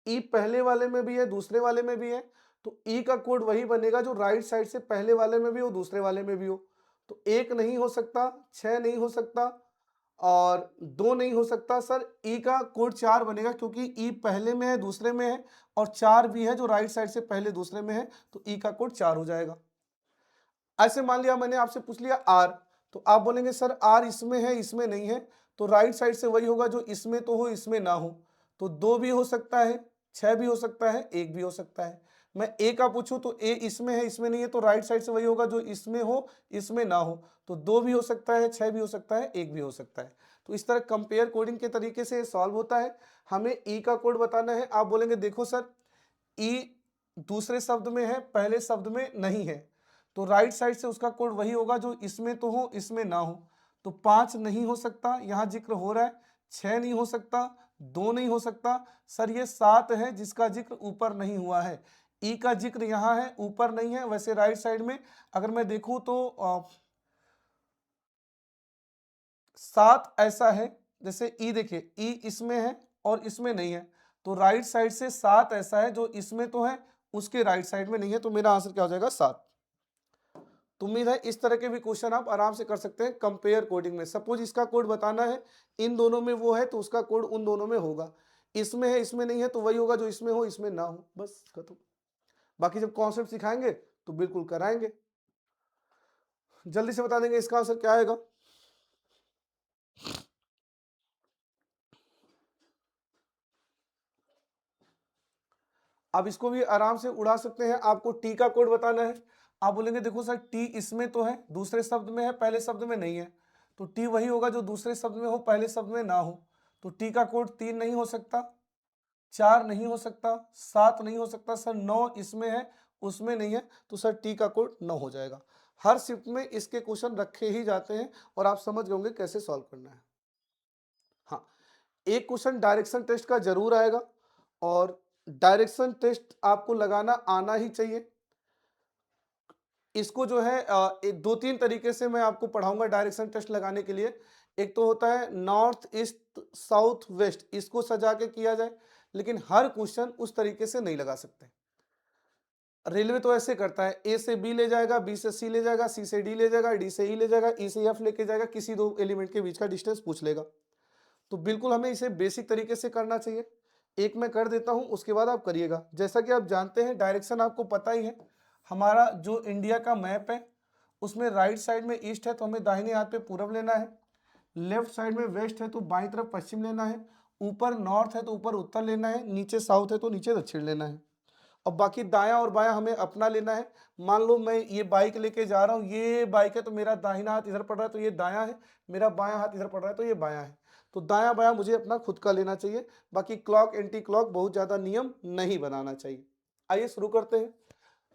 Speaker 1: ई पहले वाले में भी है दूसरे वाले में भी है, तो ई का कोड वही बनेगा जो राइट साइड से पहले वाले में भी हो, दूसरे वाले में भी हो। तो 1 नहीं हो सकता, 6 नहीं हो सकता और 2 नहीं हो सकता। सर ई का कोड 4 बनेगा क्योंकि ई पहले में है, दूसरे में है और 4 भी है जो राइट साइड से पहले दूसरे में है, तो ई का कोड 4 हो जाएगा। ऐसे मान लिया मैंने आपसे पूछ लिया आर, तो आप बोलेंगे सर आर इसमें है, इसमें नहीं है, तो राइट साइड से वही होगा जो इसमें तो हो, इसमें ना हो। तो 2 भी हो सकता है, 6 भी हो सकता है, 1 भी हो सकता है। मैं ए का पूछूं तो ए इसमें है, इसमें नहीं है, तो राइट साइड से वही होगा जो इसमें हो, इसमें ना हो। तो 2 भी हो सकता है, 6 भी हो सकता है, 1 भी हो सकता है। तो इस तरह कंपेयर कोडिंग के तरीके से सॉल्व होता है। हमें ई का कोड बताना है। आप बोलेंगे देखो सर ई दूसरे शब्द में है, पहले शब्द में नहीं है, तो राइट साइड से उसका कोड वही होगा जो इसमें तो हो, इसमें ना हो। तो 5 नहीं हो सकता, यहां जिक्र हो रहा है। 6 नहीं हो सकता, 2 नहीं हो सकता। सर ये 7 है जिसका जिक्र ऊपर नहीं हुआ है। ई का जिक्र यहाँ है, ऊपर नहीं है। वैसे राइट साइड में अगर मैं देखूं तो 7 ऐसा है, जैसे ई देखिए ई इसमें है और इसमें नहीं है, तो राइट साइड से 7 ऐसा है जो इसमें तो है, उसके राइट साइड में नहीं है। तो मेरा आंसर क्या हो जाएगा 7। तो उम्मीद है इस तरह के भी क्वेश्चन आप आराम से कर सकते हैं कंपेयर कोडिंग में। सपोज इसका कोड बताना है, इन दोनों में वो है तो उसका कोड उन दोनों में होगा। इसमें है, इसमें नहीं है, तो वही होगा जो इसमें हो, इसमें ना हो। बस खत्म। बाकी जब कॉन्सेप्ट सिखाएंगे तो बिल्कुल कराएंगे। जल्दी से बता देंगे इसका आंसर क्या आएगा। आप इसको भी आराम से उड़ा सकते हैं। आपको टी का कोड बताना है। आप बोलेंगे देखो सर टी इसमें तो है, दूसरे शब्द में है, पहले शब्द में नहीं है। तो टी वही होगा जो दूसरे शब्द में हो, पहले शब्द में ना हो। तो टी का कोड 3 नहीं हो सकता, 4 नहीं हो सकता, 7 नहीं हो सकता। सर 9 इसमें है, उसमें नहीं है, तो सर टी का कोड 9 हो जाएगा। हर शिफ्ट में इसके क्वेश्चन रखे ही जाते हैं और आप समझ गए होंगे कैसे सॉल्व करना है। हाँ, एक क्वेश्चन डायरेक्शन टेस्ट का जरूर आएगा और डायरेक्शन टेस्ट आपको लगाना आना ही चाहिए। इसको जो है 2-3 तरीके से मैं आपको पढ़ाऊंगा डायरेक्शन टेस्ट लगाने के लिए। एक तो होता है नॉर्थ ईस्ट साउथ वेस्ट, इसको सजा के किया जाए, लेकिन हर क्वेश्चन उस तरीके से नहीं लगा सकते। रेलवे तो ऐसे करता है, ए से बी ले जाएगा, बी से सी ले जाएगा, सी से डी ले जाएगा, डी से ई ले जाएगा, ई से एफ लेके जाएगा, किसी दो एलिमेंट के बीच का डिस्टेंस पूछ लेगा। तो बिल्कुल हमें इसे बेसिक तरीके से करना चाहिए। एक मैं कर देता हूं, उसके बाद आप करिएगा। जैसा कि आप जानते हैं डायरेक्शन आपको पता ही है। हमारा जो इंडिया का मैप है उसमें राइट साइड में ईस्ट है तो हमें दाहिने हाथ पे पूरब लेना है, लेफ्ट साइड में वेस्ट है तो बाईं तरफ पश्चिम लेना है, ऊपर नॉर्थ है तो ऊपर उत्तर लेना है, नीचे साउथ है तो नीचे दक्षिण लेना है। और बाकी दायां और बायां हमें अपना लेना है। मान लो मैं ये बाइक लेके जा रहा हूँ, ये बाइक है तो मेरा दाहिना हाथ इधर पड़ रहा है तो ये दायां है, मेरा बायां हाथ इधर पड़ रहा है तो ये बायां है। तो दायां बायां मुझे अपना खुद का लेना चाहिए। बाकी क्लॉक एंटी क्लॉक बहुत ज्यादा नियम नहीं बनाना चाहिए। आइए शुरू करते हैं।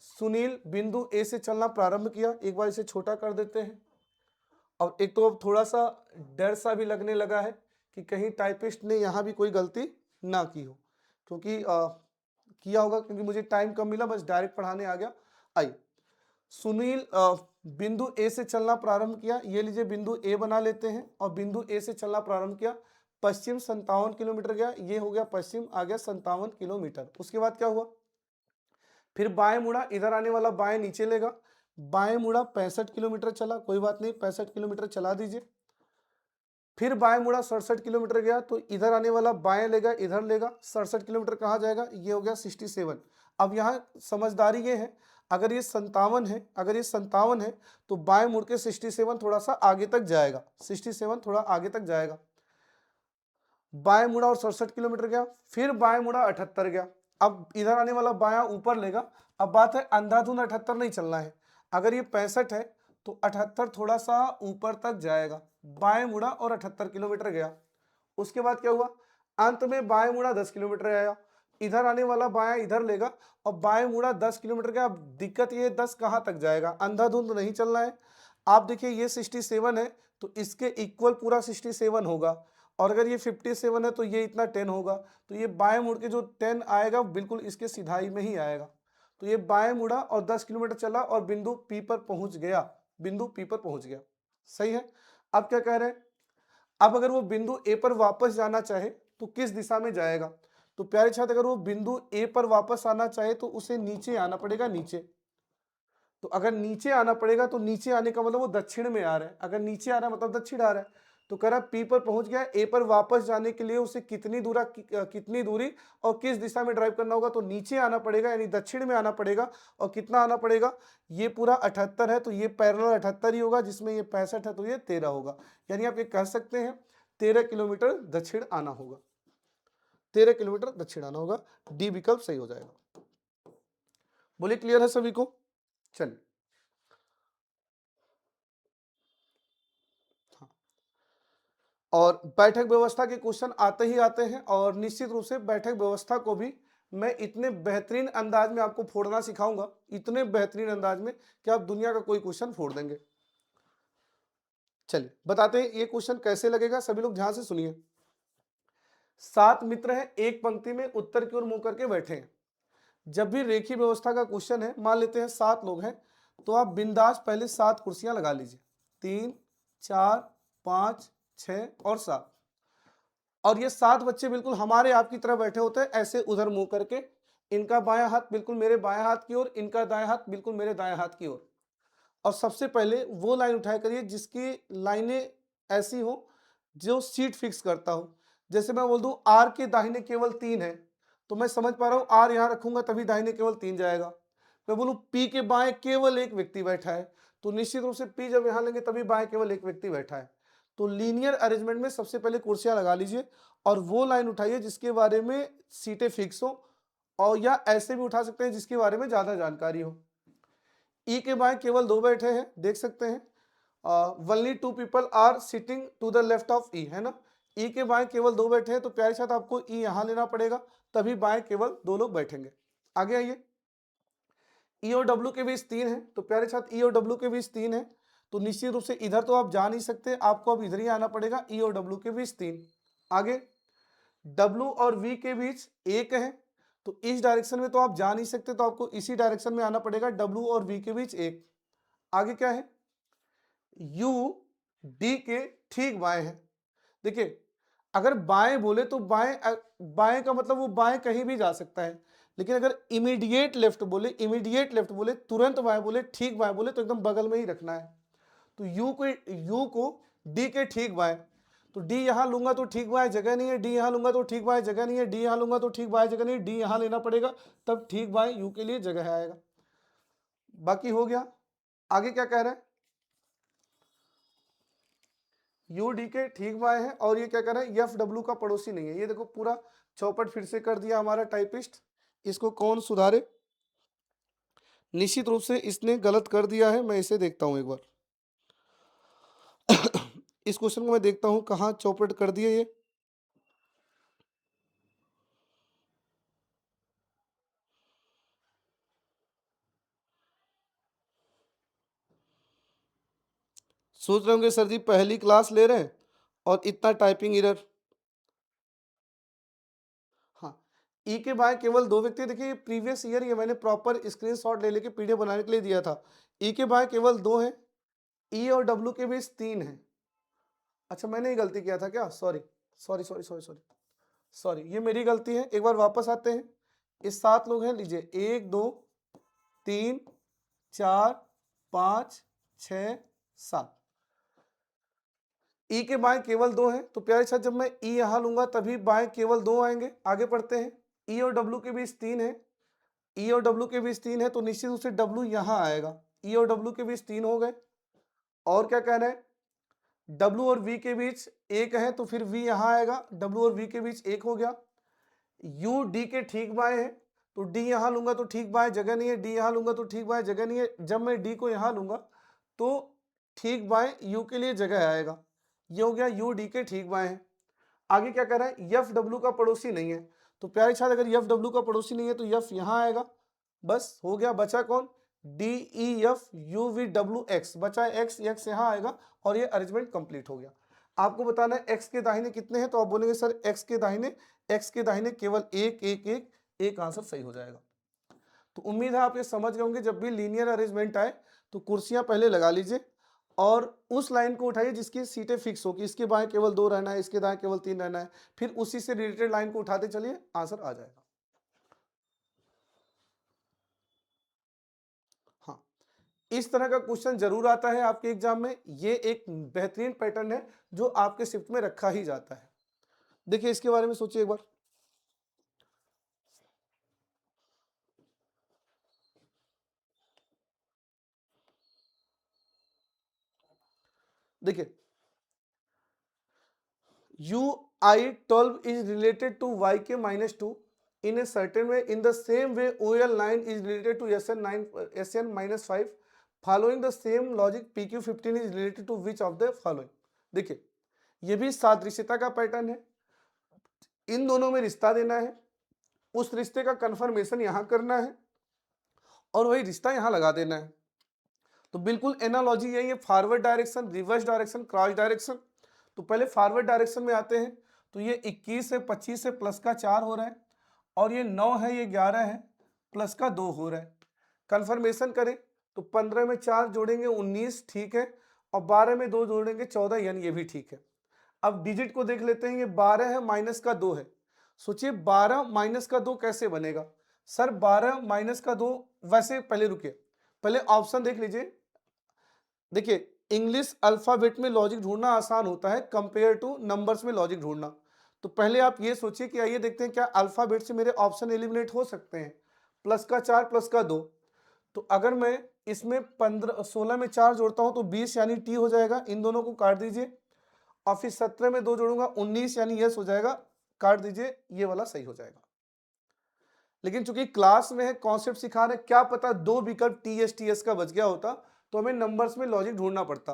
Speaker 1: सुनील बिंदु ए से चलना प्रारंभ किया। एक बार इसे छोटा कर देते हैं। और एक तो अब थोड़ा सा डर सा भी लगने लगा है कि कहीं टाइपिस्ट ने यहाँ भी कोई गलती ना की हो, क्योंकि किया होगा, क्योंकि मुझे टाइम कम मिला, बस डायरेक्ट पढ़ाने आ गया। आइए, सुनील बिंदु ए से चलना प्रारंभ किया। ये लीजिए बिंदु ए बना लेते हैं और बिंदु ए से चलना प्रारंभ किया। पश्चिम 57 किलोमीटर गया, ये हो गया पश्चिम, आ गया 57 किलोमीटर। उसके बाद क्या हुआ, फिर बाएं मुड़ा, इधर आने वाला बाएं नीचे लेगा, बाएं मुड़ा 65 किलोमीटर चला, कोई बात नहीं 65 किलोमीटर चला दीजिए। फिर बाएं मुड़ा 67 किलोमीटर गया, तो इधर आने वाला बाएं लेगा, इधर लेगा, 67 किलोमीटर कहाँ जाएगा, ये हो गया 67। अब यहाँ समझदारी ये है, अगर ये 57 है, अगर ये 57 है तो बाएं मुड़ के 67 थोड़ा सा आगे तक जाएगा, 67 थोड़ा आगे तक जाएगा। बाएं मुड़ा और 67 किलोमीटर गया, फिर बाएं मुड़ा 78 गया। अब इधर आने वाला बायां ऊपर लेगा। अब बात है अंधाधुंध 78 नहीं चलना है। अगर ये 65 है तो 78 थोड़ा सा ऊपर तक जाएगा, बाएं मुड़ा और 78 किलोमीटर गया। उसके बाद क्या हुआ, अंत में बाएं मुड़ा 10 किलोमीटर आया, इधर आने वाला बायां इधर लेगा और बाएं मुड़ा 10 किलोमीटर गया। अब दिक्कत ये 10 कहाँ तक जाएगा, अंधाधुंध नहीं चलना है। आप देखिए ये 67 है तो इसके इक्वल पूरा 67 होगा, और अगर ये 57 है तो ये इतना 10 होगा, तो ये बाएं मुड़ के जो 10 आएगा बिल्कुल इसके सिधाई में ही आएगा। तो ये बाएं मुड़ा और 10 किलोमीटर चला और बिंदु पी पर पहुंच गया, बिंदु पी पर पहुंच गया। सही है। अब क्या कह रहे हैं, अब अगर वो बिंदु ए पर वापस जाना चाहे तो किस दिशा में जाएगा, तो प्यारे छात्र अगर वो बिंदु ए पर वापस आना चाहे तो उसे नीचे आना पड़ेगा, नीचे। तो अगर नीचे आना पड़ेगा तो नीचे आने का मतलब वो दक्षिण में आ रहा है, अगर नीचे आ रहा है मतलब दक्षिण आ रहा है। तो कह रहा है पी पर पहुंच गया, ए पर वापस जाने के लिए उसे कितनी दूरी और किस दिशा में ड्राइव करना होगा, तो नीचे आना पड़ेगा यानी दक्षिण में आना पड़ेगा। और कितना आना पड़ेगा, ये पूरा 78 है तो ये पैरेलल 78 ही होगा, जिसमें ये 65 है तो ये 13 होगा। यानी आप ये कह सकते हैं 13 किलोमीटर दक्षिण आना होगा, 13 किलोमीटर दक्षिण आना होगा। डी विकल्प सही हो जाएगा। बोलिए क्लियर है सभी को? चलिए हाँ। और बैठक व्यवस्था के क्वेश्चन आते ही आते हैं, और निश्चित रूप से बैठक व्यवस्था को भी मैं इतने बेहतरीन अंदाज में आपको फोड़ना सिखाऊंगा, इतने बेहतरीन अंदाज में कि आप दुनिया का कोई क्वेश्चन फोड़ देंगे। चलिए बताते हैं ये क्वेश्चन कैसे लगेगा, सभी लोग ध्यान से सुनिए। 7 मित्र हैं, एक पंक्ति में उत्तर की ओर मुंह करके बैठे हैं। जब भी रेखीय व्यवस्था का क्वेश्चन है, मान लेते हैं 7 लोग हैं, तो आप बिंदास पहले 7 कुर्सियां लगा लीजिए, 3 4 5 6 और 7। और ये 7 बच्चे बिल्कुल हमारे आपकी तरह बैठे होते हैं, ऐसे उधर मुंह करके। इनका बायां हाथ बिल्कुल मेरे बाएं हाथ की ओर, इनका दायां हाथ बिल्कुल मेरे दाएं हाथ की ओर। और सबसे पहले वो लाइन उठाया करिए जिसकी लाइनें ऐसी हो जो सीट फिक्स करता हो। जैसे मैं बोल दूं आर के दाहिने केवल 3 है, तो मैं समझ पा रहा हूं आर यहां रखूंगा तभी दाहिने केवल 3 जाएगा। मैं बोलूं पी के बाएं केवल एक व्यक्ति बैठा है, तो निश्चित रूप से पी जब यहां लेंगे तभी बाएं केवल एक व्यक्ति बैठा है। तो लीनियर अरेंजमेंट में सबसे पहले कुर्सियां लगा लीजिए और वो लाइन उठाइए जिसके बारे में सीटें फिक्स हो, और या ऐसे भी उठा सकते हैं जिसके बारे में ज्यादा जानकारी हो। ई के बाएं केवल 2 बैठे हैं, देख सकते हैं। Only 2 people are sitting to the left of E, है ना। ई के बाएं केवल 2 बैठे हैं, तो प्यारे साथ आपको ई यहां लेना पड़ेगा, तभी बाएं केवल 2 लोग बैठेंगे। आगे आइए, ई और डब्ल्यू के बीच 3 है, तो प्यारे साथ ई और डब्ल्यू के बीच 3 है, तो निश्चित रूप से इधर तो आप जा नहीं सकते, आपको अब इधर ही आना पड़ेगा। ई और डब्ल्यू के बीच 3। आगे डब्ल्यू और वी के बीच 1 है, तो इस डायरेक्शन में तो आप जा नहीं सकते, तो आपको इसी डायरेक्शन में आना पड़ेगा, डब्ल्यू और वी के बीच 1। आगे क्या है, यू डी के ठीक बाएं है। देखिए अगर बाएं बोले तो बाएं का मतलब वो बाएं कहीं भी जा सकता है, लेकिन अगर इमीडिएट लेफ्ट बोले, तुरंत बाएं बोले, ठीक बाएं बोले, तो एकदम बगल में ही रखना है। तो यू को डी के ठीक बाएं, तो डी यहां लूंगा तो ठीक बाएं जगह नहीं है, डी यहां लूंगा तो ठीक बाएं जगह नहीं है, डी यहां लूंगा तो ठीक बाएं जगह नहीं है, डी यहां लेना पड़ेगा तब ठीक बाएं यू के लिए जगह आएगा। बाकी हो गया। आगे क्या कह रहा है, यू डी के ठीक बाएं है, और ये क्या कर रहा है, एफ डब्ल्यू का पड़ोसी नहीं है। ये देखो पूरा चौपट फिर से कर दिया हमारा टाइपिस्ट, इसको कौन सुधारे। निश्चित रूप से इसने गलत कर दिया है, मैं इसे देखता हूं एक बार। इस क्वेश्चन को मैं देखता हूं कहां चौपट कर दिया ये। सोच रहे होंगे सर जी पहली क्लास ले रहे हैं और इतना टाइपिंग एरर। हाँ, ई के बाएं केवल 2 व्यक्ति, देखिए प्रीवियस ईयर ये मैंने प्रॉपर स्क्रीनशॉट ले लेके पीडीएफ बनाने के लिए दिया था। ई के बाएं केवल 2 हैं, ई और डब्ल्यू के बीच 3 है। अच्छा मैंने ही गलती किया था क्या, sorry sorry sorry sorry sorry sorry, ये मेरी गलती है। एक बार वापस आते हैं, इस 7 लोग हैं, लीजिए 1 2 3 4 5 6 7। ई के बाएं केवल 2 हैं, तो प्यारे साथ जब मैं ई यहां लूंगा तभी बाएं केवल 2 आएंगे। आगे पढ़ते हैं, ई और डब्ल्यू के बीच 3 है, ई और डब्ल्यू के बीच 3 है, तो निश्चित रूप से डब्ल्यू यहां आएगा। ई और डब्ल्यू के बीच 3 हो गए। और क्या कह रहे हैं, डब्ल्यू और वी के बीच 1 है, तो फिर वी यहां आएगा, डब्ल्यू और वी के बीच 1 हो गया। यू डी के ठीक बाएं है, तो डी यहां लूंगा तो ठीक बाएं जगह नहीं है, डी यहां लूंगा तो ठीक बाएं जगह नहीं है। जब मैं डी को यहां लूंगा तो ठीक बाएं यू के लिए जगह आएगा। ये हो गया यू डी के ठीक बाएं है। आगे क्या कर रहा है, एफ डब्ल्यू का पड़ोसी नहीं है, तो प्यारे छात्र अगर एफ डब्ल्यू का पड़ोसी नहीं है तो एफ यहां आएगा। बस हो गया, बचा कौन, D E F you V W x, बचा एक्स, एक्स यहां आएगा और ये अरेंजमेंट कंप्लीट हो गया। आपको बताना है एक्स के दाहिने कितने हैं, तो आप बोलेंगे सर एक्स के दाहिने केवल एक एक एक एक आंसर सही हो जाएगा। तो उम्मीद है आप ये समझ गए होंगे, जब भी लीनियर अरेंजमेंट आए तो कुर्सियां पहले लगा लीजिए और उस लाइन को उठाइए जिसकी सीटें फिक्स हो कि इसके बाएं केवल 2 रहना है, इसके दाएं केवल 3 रहना है, फिर उसी से रिलेटेड लाइन को उठाते चलिए, आंसर आ जाएगा। हाँ, इस तरह का क्वेश्चन जरूर आता है आपके एग्जाम में। ये एक बेहतरीन पैटर्न है जो आपके शिफ्ट में रखा ही जाता है। देखिए इसके बारे में सोचिए एक बार। देखिए ui12 is related to yk minus 2 in a certain way, in the same way ol9 is related to sn minus 5, following the same logic pq15 is related to which of the following। देखिए ये भी सादृश्यता का pattern है, इन दोनों में रिश्ता देना है, उस रिश्ते का कंफर्मेशन यहां करना है और वही रिश्ता यहां लगा देना है। तो बिल्कुल एनालॉजी यही है, forward direction, reverse direction, cross direction. तो पहले फॉरवर्ड डायरेक्शन में आते हैं, तो ये 21 है, 25 है, प्लस का 4 हो रहा है, और ये 9 है, ये 11 है, प्लस का 2 हो रहा है। कंफर्मेशन करें तो 15 में 4 जोड़ेंगे 19, ठीक है, और 12 में 2 जोड़ेंगे 14, यानी ये भी ठीक है। अब डिजिट को देख लेते हैं, ये 12 है, माइनस का 2 है। सोचिए 12 माइनस का 2 कैसे बनेगा सर? 12 माइनस का 2, वैसे पहले रुकिए, पहले ऑप्शन देख लीजिए। देखिए इंग्लिश अल्फाबेट में लॉजिक ढूंढना आसान होता है कंपेयर टू नंबर्स में लॉजिक ढूंढना। तो पहले आप ये सोचिए कि आइए देखते हैं क्या अल्फाबेट से मेरे ऑप्शन एलिमिनेट हो सकते हैं। प्लस का 4 प्लस का 2, तो अगर मैं इसमें 16 में 4 जोड़ता हूं तो 20 यानी टी हो जाएगा, इन दोनों को काट दीजिए। और फिर 17 में 2 जोड़ूंगा 19 यानी यस हो जाएगा, काट दीजिए, ये वाला सही हो जाएगा। लेकिन चूंकि क्लास में है, कॉन्सेप्ट सिखा रहे, क्या पता दो विकल्प टी एस का बच गया होता तो हमें नंबर्स में लॉजिक ढूंढना पड़ता।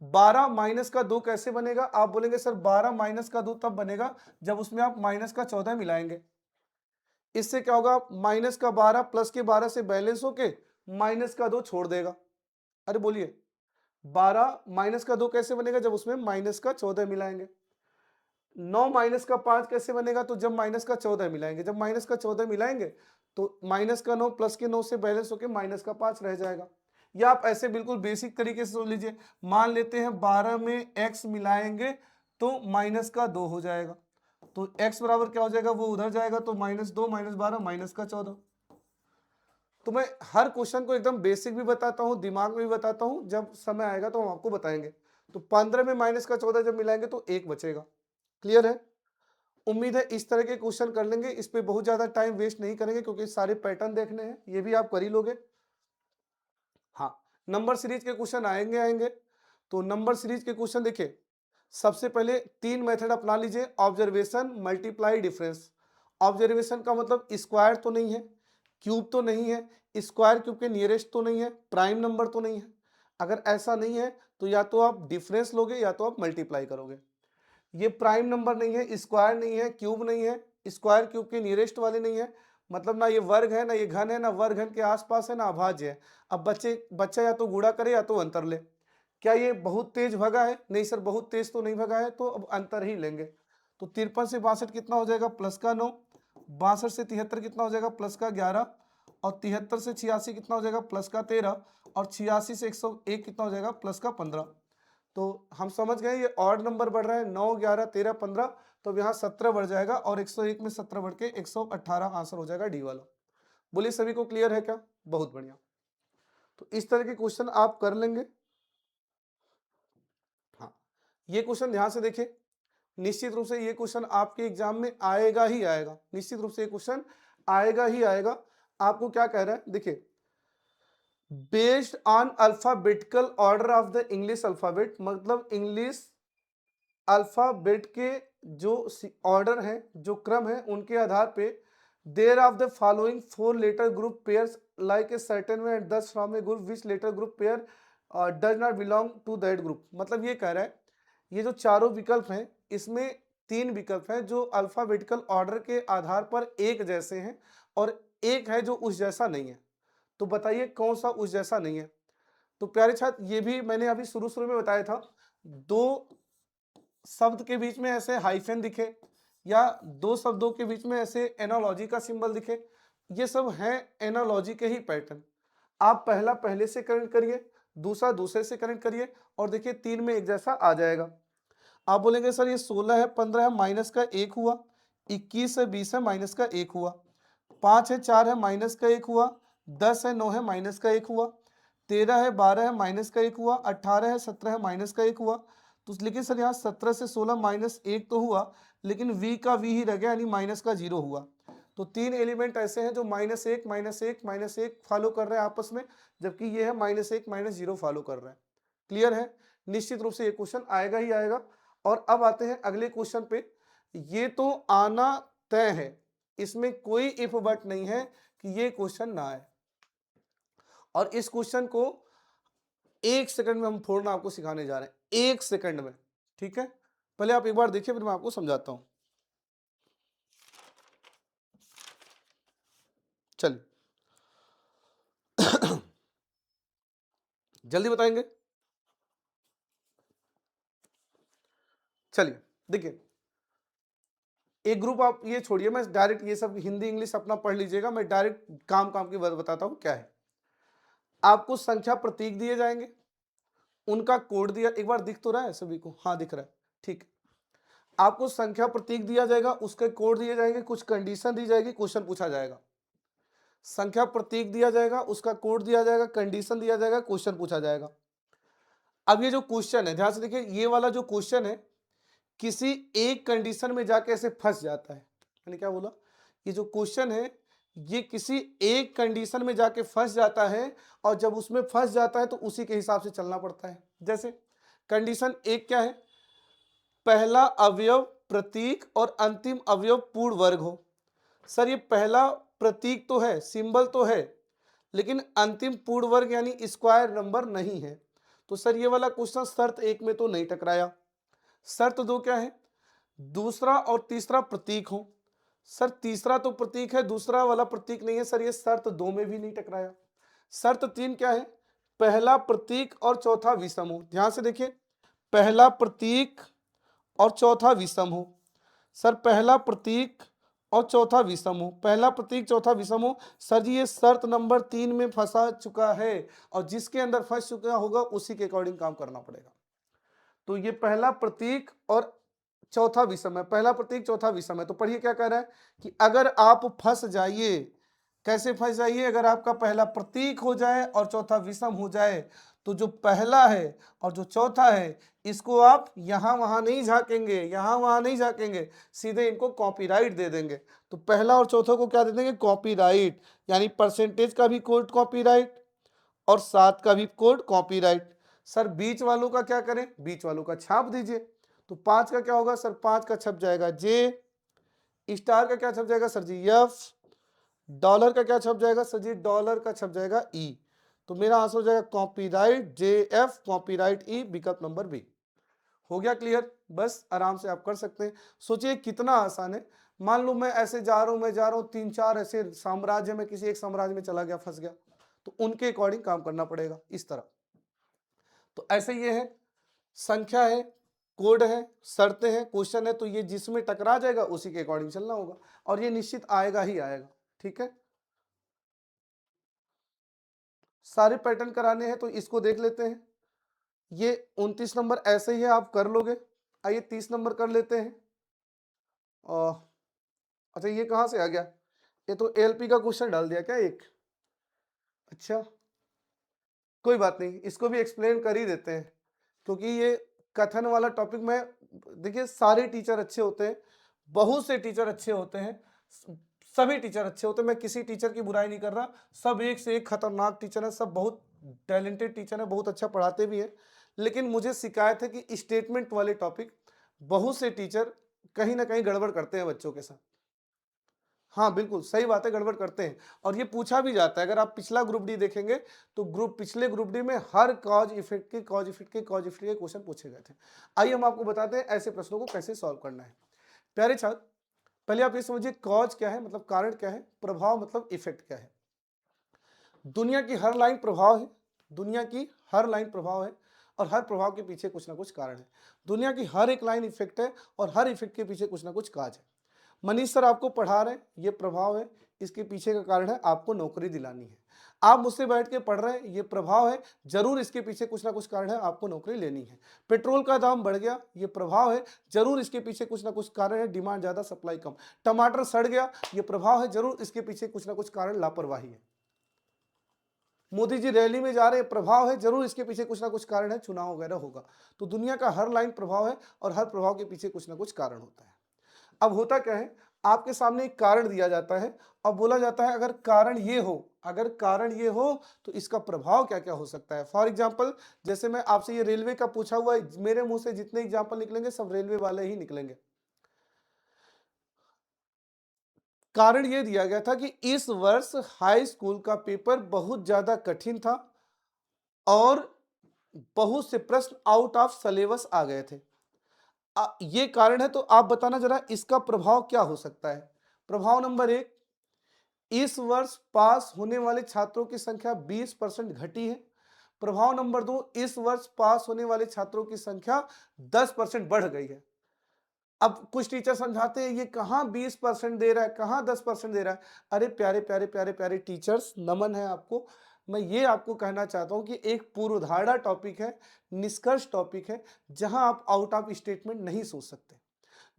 Speaker 1: 12 माइनस का 2 कैसे बनेगा? आप बोलेंगे सर 12 माइनस का 2 तब बनेगा जब उसमें आप माइनस का 14 मिलाएंगे। इससे क्या होगा? माइनस का 12 प्लस के 12 से बैलेंस होके माइनस का 2 छोड़ देगा। अरे बोलिए 12 माइनस का 2 कैसे बनेगा? जब उसमें माइनस का 14 मिलाएंगे। 9 माइनस का 5 कैसे बनेगा? तो जब माइनस का 14 मिलाएंगे, जब माइनस का 14 मिलाएंगे तो माइनस का 9 प्लस के 9 से बैलेंस होकर माइनस का 5 रह जाएगा। या आप ऐसे बिल्कुल बेसिक तरीके से सोच लीजिए, मान लेते हैं 12 में x मिलाएंगे तो माइनस का 2 हो जाएगा, तो x बराबर क्या हो जाएगा? वो उधर जाएगा, तो -2 -12 माइनस का 14। तो मैं हर क्वेश्चन को एकदम बेसिक भी बताता हूँ, दिमाग में भी बताता हूँ, जब समय आएगा तो हम आपको बताएंगे। तो 15 में माइनस का 14 जब मिलाएंगे तो 1 बचेगा। क्लियर है? उम्मीद है इस तरह के क्वेश्चन कर लेंगे, इस पे बहुत ज्यादा टाइम वेस्ट नहीं करेंगे क्योंकि सारे पैटर्न देखने हैं, ये भी आप कर ही लोगे। हाँ, नंबर सीरीज के क्वेश्चन आएंगे आएंगे। तो नंबर सीरीज के क्वेश्चन देखिए, सबसे पहले 3 मेथड अपना लीजिए, ऑब्जर्वेशन, मल्टीप्लाई, डिफरेंस। ऑब्जर्वेशन का मतलब स्क्वायर तो नहीं है, क्यूब तो नहीं है, स्क्वायर क्यूब के नियरेस्ट तो नहीं है, प्राइम नंबर तो नहीं है। अगर ऐसा नहीं है तो या तो आप डिफरेंस लोगे या तो आप मल्टीप्लाई करोगे। ये प्राइम नंबर नहीं है, स्क्वायर नहीं है, क्यूब नहीं है, स्क्वायर क्यूब के नियरेस्ट वाले नहीं है, मतलब ना ये वर्ग है, ना ये घन है, ना वर्ग घन के आसपास है, ना अभाज्य है। अब बच्चा या तो गुणा करे या तो अंतर ले। क्या ये बहुत तेज भगा है? नहीं सर, बहुत तेज तो नहीं भगा है, तो अब अंतर ही लेंगे। तो 53 से 62 कितना हो जाएगा? प्लस का 9। 62 से 73 कितना हो जाएगा? प्लस का 11। और 73 से 86 कितना हो जाएगा? प्लस का 13। और 86 से 101 कितना हो जाएगा? प्लस का 15। तो हम समझ गए ये ऑड नंबर बढ़ रहा है, 9 11 13 15, तो यहाँ 17 बढ़ जाएगा और 101 में 17 बढ़ के 118 आंसर हो जाएगा डी वाला। बोलिए सभी को क्लियर है क्या? बहुत बढ़िया। तो इस तरह के क्वेश्चन आप कर लेंगे। हाँ, ये क्वेश्चन ध्यान से देखिए, निश्चित रूप से ये क्वेश्चन आपके एग्जाम में आएगा ही आएगा, निश्चित रूप से ये क्वेश्चन आएगा ही आएगा। आपको क्या कह रहा है? देखिए, based on alphabetical order of the English alphabet, मतलब इंग्लिश अल्फाबेट के जो ऑर्डर है, जो क्रम है, उनके आधार पे there of the following 4 letter group pairs like a certain way and thus form a group which letter group pair does not belong to that group. मतलब ये कह रहा है ये जो चारों विकल्प हैं, इसमें 3 विकल्प हैं जो अल्फाबेटिकल ऑर्डर के आधार पर एक जैसे हैं और एक है जो उस जैसा नहीं है। तो बताइए कौन सा उस जैसा नहीं है? तो प्यारे छात्र, ये भी मैंने अभी शुरू शुरू में बताया था, दो शब्द के बीच में ऐसे हाइफन दिखे या दो शब्दों के बीच में ऐसे एनालॉजी का सिंबल दिखे, ये सब हैं एनालॉजी के ही पैटर्न। आप पहला पहले से कनेक्ट करिए, दूसरा दूसरे से कनेक्ट करिए और देखिए 3 में एक जैसा आ जाएगा। आप बोलेंगे सर ये 16 है, 15 है, माइनस का 1 हुआ, 21 है, 20 है, माइनस का 1 हुआ, 5 है, 4 है, माइनस का 1 हुआ, 10 है, 9 है, माइनस का 1 हुआ, 13 है, 12 है, माइनस का 1 हुआ, 18 है, 17 है, माइनस का 1 हुआ। तो लेकिन सर यहाँ 17 से 16 माइनस 1 तो हुआ, लेकिन v का v ही रह गया, यानी माइनस का 0 हुआ। तो 3 एलिमेंट ऐसे हैं जो -1 -1 -1 फॉलो कर रहे हैं आपस में, जबकि ये है -1 -0 फॉलो कर रहे हैं। क्लियर है? निश्चित रूप से ये क्वेश्चन आएगा ही आएगा। और अब आते हैं अगले क्वेश्चन पे। ये तो आना तय है, इसमें कोई इफ बट नहीं है कि ये क्वेश्चन ना आए। और इस क्वेश्चन को 1 सेकंड में हम फोड़ना आपको सिखाने जा रहे हैं, 1 सेकंड में। ठीक है, पहले आप एक बार देखिए, फिर मैं आपको समझाता हूं। चलिए जल्दी बताएंगे। चलिए देखिए, एक ग्रुप आप ये छोड़िए, मैं डायरेक्ट ये सब हिंदी इंग्लिश अपना पढ़ लीजिएगा, मैं डायरेक्ट काम काम की बात बताता हूं क्या है। आपको संख्या प्रतीक दिए जाएंगे, उनका कोड दिया, एक बार दिख तो रहा है सभी को? हाँ दिख रहा है, ठीक। आपको संख्या प्रतीक दिया जाएगा, उसके कोड दिए जाएंगे, कुछ कंडीशन दी जाएगी, क्वेश्चन पूछा जाएगा। संख्या प्रतीक दिया जाएगा, उसका कोड दिया जाएगा, कंडीशन दिया जाएगा, क्वेश्चन पूछा जाएगा। अब ये जो क्वेश्चन है, ध्यान से देखिए, ये वाला जो क्वेश्चन है किसी एक कंडीशन में जाके ऐसे फंस जाता है। मैंने क्या बोला? ये जो क्वेश्चन है ये किसी एक कंडीशन में जाके फंस जाता है, और जब उसमें फंस जाता है तो उसी के हिसाब से चलना पड़ता है। जैसे कंडीशन एक क्या है? पहला अवयव प्रतीक और अंतिम अवयव पूर्ण वर्ग हो। सर ये पहला प्रतीक तो है, सिंबल तो है, लेकिन अंतिम पूर्ण वर्ग यानी स्क्वायर नंबर नहीं है। तो सर ये वाला क्वेश्चन शर्त एक में तो नहीं टकराया। शर्त दो क्या है? दूसरा और तीसरा प्रतीक हो। सर तीसरा तो प्रतीक है, दूसरा वाला प्रतीक नहीं है। सर ये शर्त दो में भी नहीं टकराया। शर्त तीन क्या है? पहला प्रतीक और चौथा विषम हो। ध्यान से देखिए, पहला प्रतीक और चौथा विषम हो। सर पहला प्रतीक और चौथा विषम हो, पहला प्रतीक चौथा विषम हो। सर जी ये शर्त नंबर 3 में फंसा चुका है, और जिसके अंदर फंस चुका होगा उसी के अकॉर्डिंग काम करना पड़ेगा। तो ये पहला प्रतीक और चौथा विषम है, पहला प्रतीक चौथा विषम है। तो पढ़िए क्या कह रहा है कि अगर आप फंस जाइए, कैसे फंस जाइए? अगर आपका पहला प्रतीक हो जाए और चौथा विषम हो जाए, तो जो पहला है और जो चौथा है इसको आप यहां वहां नहीं झाकेंगे, यहां वहां नहीं झाकेंगे, सीधे इनको कॉपीराइट दे देंगे। तो पहला और चौथा को क्या दे देंगे? कॉपीराइट, यानी परसेंटेज का भी कोड कॉपीराइट और 7 का भी कोड कॉपीराइट। सर बीच वालों का क्या करें? बीच वालों का छाप दीजिए। तो 5 का क्या होगा? सर 5 का छप जाएगा जे, स्टार का क्या छप जाएगा? सर जी एफ, डॉलर का क्या छप जाएगा? सर जी डॉलर का छप जाएगा ई। तो मेरा आंसर हो जाएगा कॉपीराइट जे एफ, कॉपीराइट ई, विकल्प नंबर बी। हो गया क्लियर? बस आराम से आप कर सकते हैं। सोचिए कितना आसान है। मान लो मैं ऐसे जा रहा हूं, मैं जा रहा हूं 3-4 ऐसे साम्राज्य में, किसी एक साम्राज्य में चला गया, फंस गया, तो उनके अकॉर्डिंग काम करना पड़ेगा इस तरह। तो ऐसे ये है, संख्या है, कोड है, शर्तें हैं, क्वेश्चन है, तो ये जिसमें टकरा जाएगा उसी के अकॉर्डिंग चलना होगा, और ये निश्चित आएगा ही आएगा। ठीक है, सारे पैटर्न कराने हैं तो इसको देख लेते हैं। ये 29 नंबर ऐसे ही है, आप कर लोगे। आइए 30 नंबर कर लेते हैं। अच्छा ये कहाँ से आ गया? ये तो एलपी का क्वेश्चन डाल दिया क्या एक? अच्छा कोई बात नहीं, इसको भी एक्सप्लेन कर ही देते हैं, क्योंकि ये कथन वाला टॉपिक में, देखिए सारे टीचर अच्छे होते हैं, बहुत से टीचर अच्छे होते हैं, सभी टीचर अच्छे होते हैं, मैं किसी टीचर की बुराई नहीं कर रहा, सब एक से एक खतरनाक टीचर है, सब बहुत टैलेंटेड टीचर है, बहुत अच्छा पढ़ाते भी हैं। लेकिन मुझे शिकायत है कि स्टेटमेंट वाले टॉपिक बहुत से टीचर कहीं ना कहीं गड़बड़ करते हैं बच्चों के साथ। हाँ बिल्कुल सही बात है, गड़बड़ करते हैं, और ये पूछा भी जाता है। अगर आप पिछला ग्रुप डी देखेंगे तो पिछले ग्रुप डी में हर कॉज इफेक्ट के क्वेश्चन पूछे गए थे। आइए हम आपको बताते हैं ऐसे प्रश्नों को कैसे सॉल्व करना है। प्यारे छात्र, पहले आप ये समझिए कॉज क्या है, मतलब कारण क्या है, प्रभाव मतलब इफेक्ट क्या है। दुनिया की हर लाइन प्रभाव है, दुनिया की हर लाइन प्रभाव है, और हर प्रभाव के पीछे कुछ ना कुछ कारण है। दुनिया की हर एक लाइन इफेक्ट है, और हर इफेक्ट के पीछे कुछ ना कुछ काज है। मनीष सर आपको पढ़ा रहे हैं, ये प्रभाव है, इसके पीछे का कारण है आपको नौकरी दिलानी है। आप मुझसे बैठ के पढ़ रहे हैं, ये प्रभाव है, जरूर इसके पीछे कुछ ना कुछ कारण है, आपको नौकरी लेनी है। पेट्रोल का दाम बढ़ गया, ये प्रभाव है, जरूर इसके पीछे कुछ ना कुछ कारण है, डिमांड ज्यादा सप्लाई कम। टमाटर सड़ गया, ये प्रभाव है, जरूर इसके पीछे कुछ ना कुछ कारण लापरवाही है। मोदी जी रैली में जा रहे हैं, प्रभाव है, जरूर इसके पीछे कुछ ना कुछ कारण है, चुनाव वगैरह होगा। तो दुनिया का हर लाइन प्रभाव है और हर प्रभाव के पीछे कुछ ना कुछ कारण होता है। अब होता क्या है, आपके सामने एक कारण दिया जाता है और बोला जाता है अगर कारण ये हो, अगर कारण ये हो तो इसका प्रभाव क्या क्या हो सकता है। फॉर एग्जाम्पल, जैसे मैं आपसे ये रेलवे का पूछा हुआ है, मेरे मुंह से जितने एग्जाम्पल निकलेंगे सब रेलवे वाले ही निकलेंगे। कारण ये दिया गया था कि इस वर्ष हाई स्कूल का पेपर बहुत ज्यादा कठिन था और बहुत से प्रश्न आउट ऑफ सिलेबस आ गए थे। ये कारण है, तो आप बताना जरा इसका प्रभाव क्या हो सकता है। प्रभाव नंबर एक, इस वर्ष पास होने वाले छात्रों की संख्या 20% घटी है। प्रभाव नंबर दो, इस वर्ष पास होने वाले छात्रों की संख्या 10% बढ़ गई है। अब कुछ टीचर समझाते हैं ये कहां 20% दे रहा है, कहां 10% दे रहा है। अरे प्यारे प्यारे प्यारे प्यारे टीचर्स, नमन है आपको। मैं ये आपको कहना चाहता हूं कि एक पूर्वधारणा टॉपिक है, निष्कर्ष टॉपिक है, जहां आप आउट ऑफ स्टेटमेंट नहीं सोच सकते।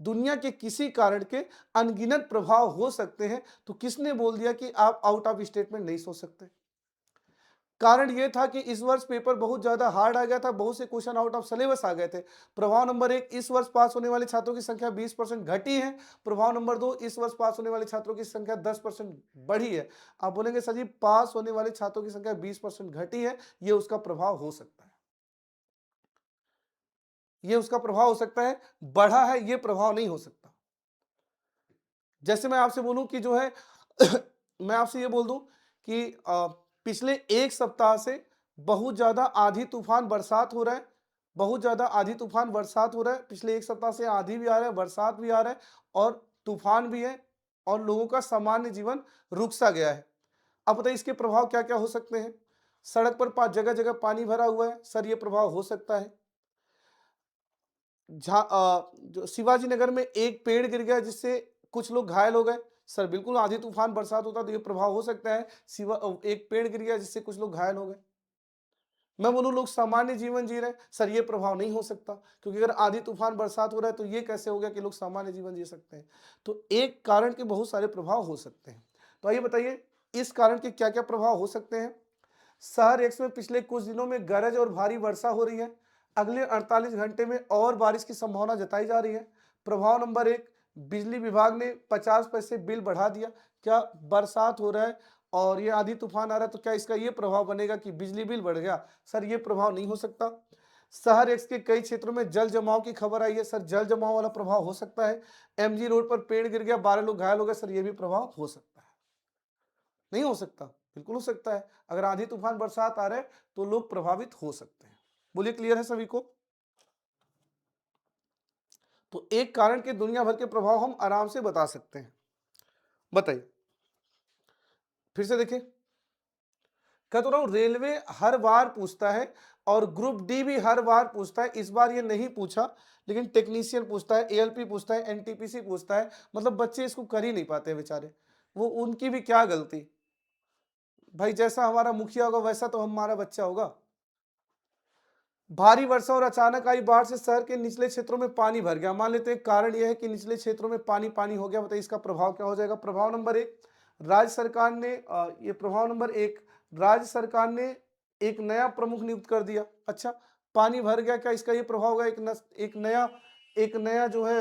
Speaker 1: दुनिया के किसी कारण के अनगिनत प्रभाव हो सकते हैं, तो किसने बोल दिया कि आप आउट ऑफ स्टेटमेंट नहीं सोच सकते। कारण यह था कि इस वर्ष पेपर बहुत ज्यादा हार्ड आ गया था, बहुत से क्वेश्चन आउट ऑफ सिलेबस आ गए थे। प्रभाव नंबर एक, इस वर्ष पास होने वाले छात्रों की संख्या 20% घटी है। प्रभाव नंबर दो, इस वर्ष पास होने वाले छात्रों की संख्या 10% बढ़ी है। आप बोलेंगे सर जी, पास होने वाले छात्रों की संख्या 20% घटी है, ये उसका प्रभाव हो सकता है, ये उसका प्रभाव हो सकता है। बढ़ा है, ये प्रभाव नहीं हो सकता। जैसे मैं आपसे बोलूं कि जो है मैं आपसे ये बोल दूं कि पिछले एक सप्ताह से बहुत ज्यादा आंधी तूफान बरसात हो रहा है, बहुत ज्यादा आंधी तूफान बरसात हो रहा है। पिछले एक सप्ताह से आंधी भी आ रहा है, बरसात भी आ रहा है और तूफान भी है और लोगों का सामान्य जीवन रुक सा गया है। अब बताइए इसके प्रभाव क्या क्या हो सकते हैं। सड़क पर जगह जगह पानी भरा हुआ है, सर ये प्रभाव हो सकता है। जो शिवाजी नगर में एक पेड़ गिर गया जिससे कुछ लोग घायल हो गए, सर बिल्कुल आंधी तूफान बरसात होता तो ये प्रभाव हो सकता है। एक पेड़ गिर गया जिससे कुछ लोग घायल हो गए। मैं बोलूं लोग सामान्य जीवन जी रहे हैं, सर ये प्रभाव नहीं हो सकता, क्योंकि अगर आंधी तूफान बरसात हो रहा है तो ये कैसे हो गया कि लोग सामान्य जीवन जी सकते हैं। तो एक कारण के बहुत सारे प्रभाव हो सकते हैं। तो आइए बताइए इस कारण के क्या क्या प्रभाव हो सकते हैं। शहर एक्स में पिछले कुछ दिनों में गरज और भारी वर्षा हो रही है, अगले 48 घंटे में और बारिश की संभावना जताई जा रही है। प्रभाव नंबर एक, बिजली विभाग ने 50 पैसे बिल बढ़ा दिया। क्या बरसात हो रहा है और ये आंधी तूफान आ रहा है तो क्या इसका ये प्रभाव बनेगा कि बिजली बिल बढ़ गया, सर ये प्रभाव नहीं हो सकता। शहर एक्स के कई क्षेत्रों में जल जमाव की खबर आई है, सर जल जमाव वाला प्रभाव हो सकता है। एमजी रोड पर पेड़ गिर गया, 12 लोग घायल हो गए, सर ये भी प्रभाव हो सकता है। नहीं हो सकता, बिल्कुल हो सकता है। अगर आंधी तूफान बरसात आ रहे हैं तो लोग प्रभावित हो सकते हैं। बोलिए क्लियर है सभी को। तो एक कारण के दुनिया भर के प्रभाव हम आराम से बता सकते हैं। बताइए फिर से देखिए, कह तो रहा हूं रेलवे हर बार पूछता है और ग्रुप डी भी हर बार पूछता है। इस बार ये नहीं पूछा, लेकिन टेक्नीशियन पूछता है, एएलपी पूछता है, एनटीपीसी पूछता है। मतलब बच्चे इसको कर ही नहीं पाते बेचारे, वो उनकी भी क्या गलती। भाई जैसा हमारा मुखिया होगा वैसा तो हमारा बच्चा होगा। भारी वर्षा और अचानक आई बाढ़ से शहर के निचले क्षेत्रों में पानी भर गया। मान लेते हैं कारण यह है कि निचले क्षेत्रों में पानी पानी हो गया। बताइए इसका प्रभाव क्या हो जाएगा। प्रभाव नंबर एक, राज्य सरकार ने ये प्रभाव नंबर एक, राज्य सरकार ने एक नया प्रमुख नियुक्त कर दिया। अच्छा, पानी भर गया, क्या इसका ये प्रभाव होगा एक नया जो है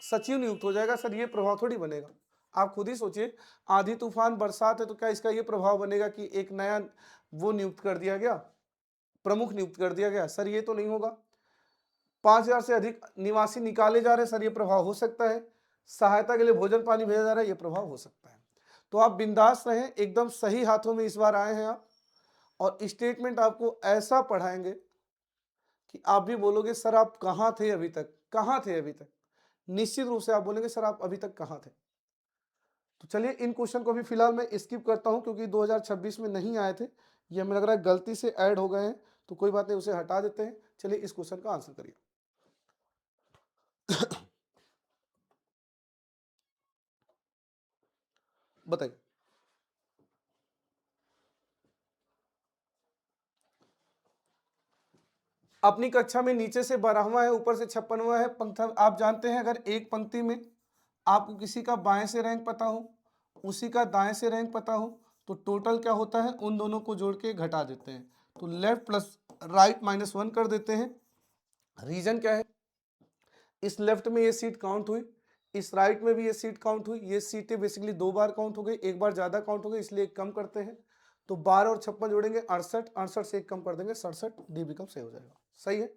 Speaker 1: सचिव नियुक्त हो जाएगा। सर ये प्रभाव थोड़ी बनेगा। आप खुद ही सोचिए, आंधी तूफान बरसात है तो क्या इसका ये प्रभाव बनेगा कि एक नया वो नियुक्त कर दिया गया, प्रमुख नियुक्त कर दिया गया। सर ये तो नहीं होगा। 5,000 से अधिक निवासी निकाले जा रहे हैं, सर ये प्रभाव हो सकता है। सहायता के लिए भोजन पानी भेजा जा रहा है, ये प्रभाव हो सकता है। तो आप बिंदास रहें, एकदम सही हाथों में इस बार आए हैं आप, और स्टेटमेंट आपको ऐसा पढ़ाएंगे कि आप भी बोलोगे सर आप कहाँ थे अभी तक, कहाँ थे अभी तक। निश्चित रूप से आप बोलेंगे सर आप अभी तक कहाँ थे। तो चलिए इन क्वेश्चन को भी फिलहाल मैं स्किप करता हूं, क्योंकि 2026 में नहीं आए थे, ये हमें लग रहा है गलती से ऐड हो गए हैं। तो कोई बात नहीं, उसे हटा देते हैं। चलिए इस क्वेश्चन का आंसर करिए। बताइए। अपनी कक्षा में नीचे से 12वां है, ऊपर से 56वां है पंक्ति। आप जानते हैं अगर एक पंक्ति में आपको किसी का बाएं से रैंक पता हो, उसी का दाएं से रैंक पता हो, तो टोटल क्या होता है, उन दोनों को जोड़ के घटा देते हैं। तो लेफ्ट प्लस राइट -1 कर देते हैं। रीजन क्या है, इस लेफ्ट में ये सीट काउंट हुई, इस राइट में भी ये सीट काउंट हुई। ये सीटें बेसिकली 2 बार काउंट हो गई, एक बार ज्यादा काउंट हो गई, इसलिए एक कम करते हैं। तो 12 और 56 जोड़ेंगे 68, 68 से एक कम कर देंगे 67, डी बिकम सही हो जाएगा। सही है,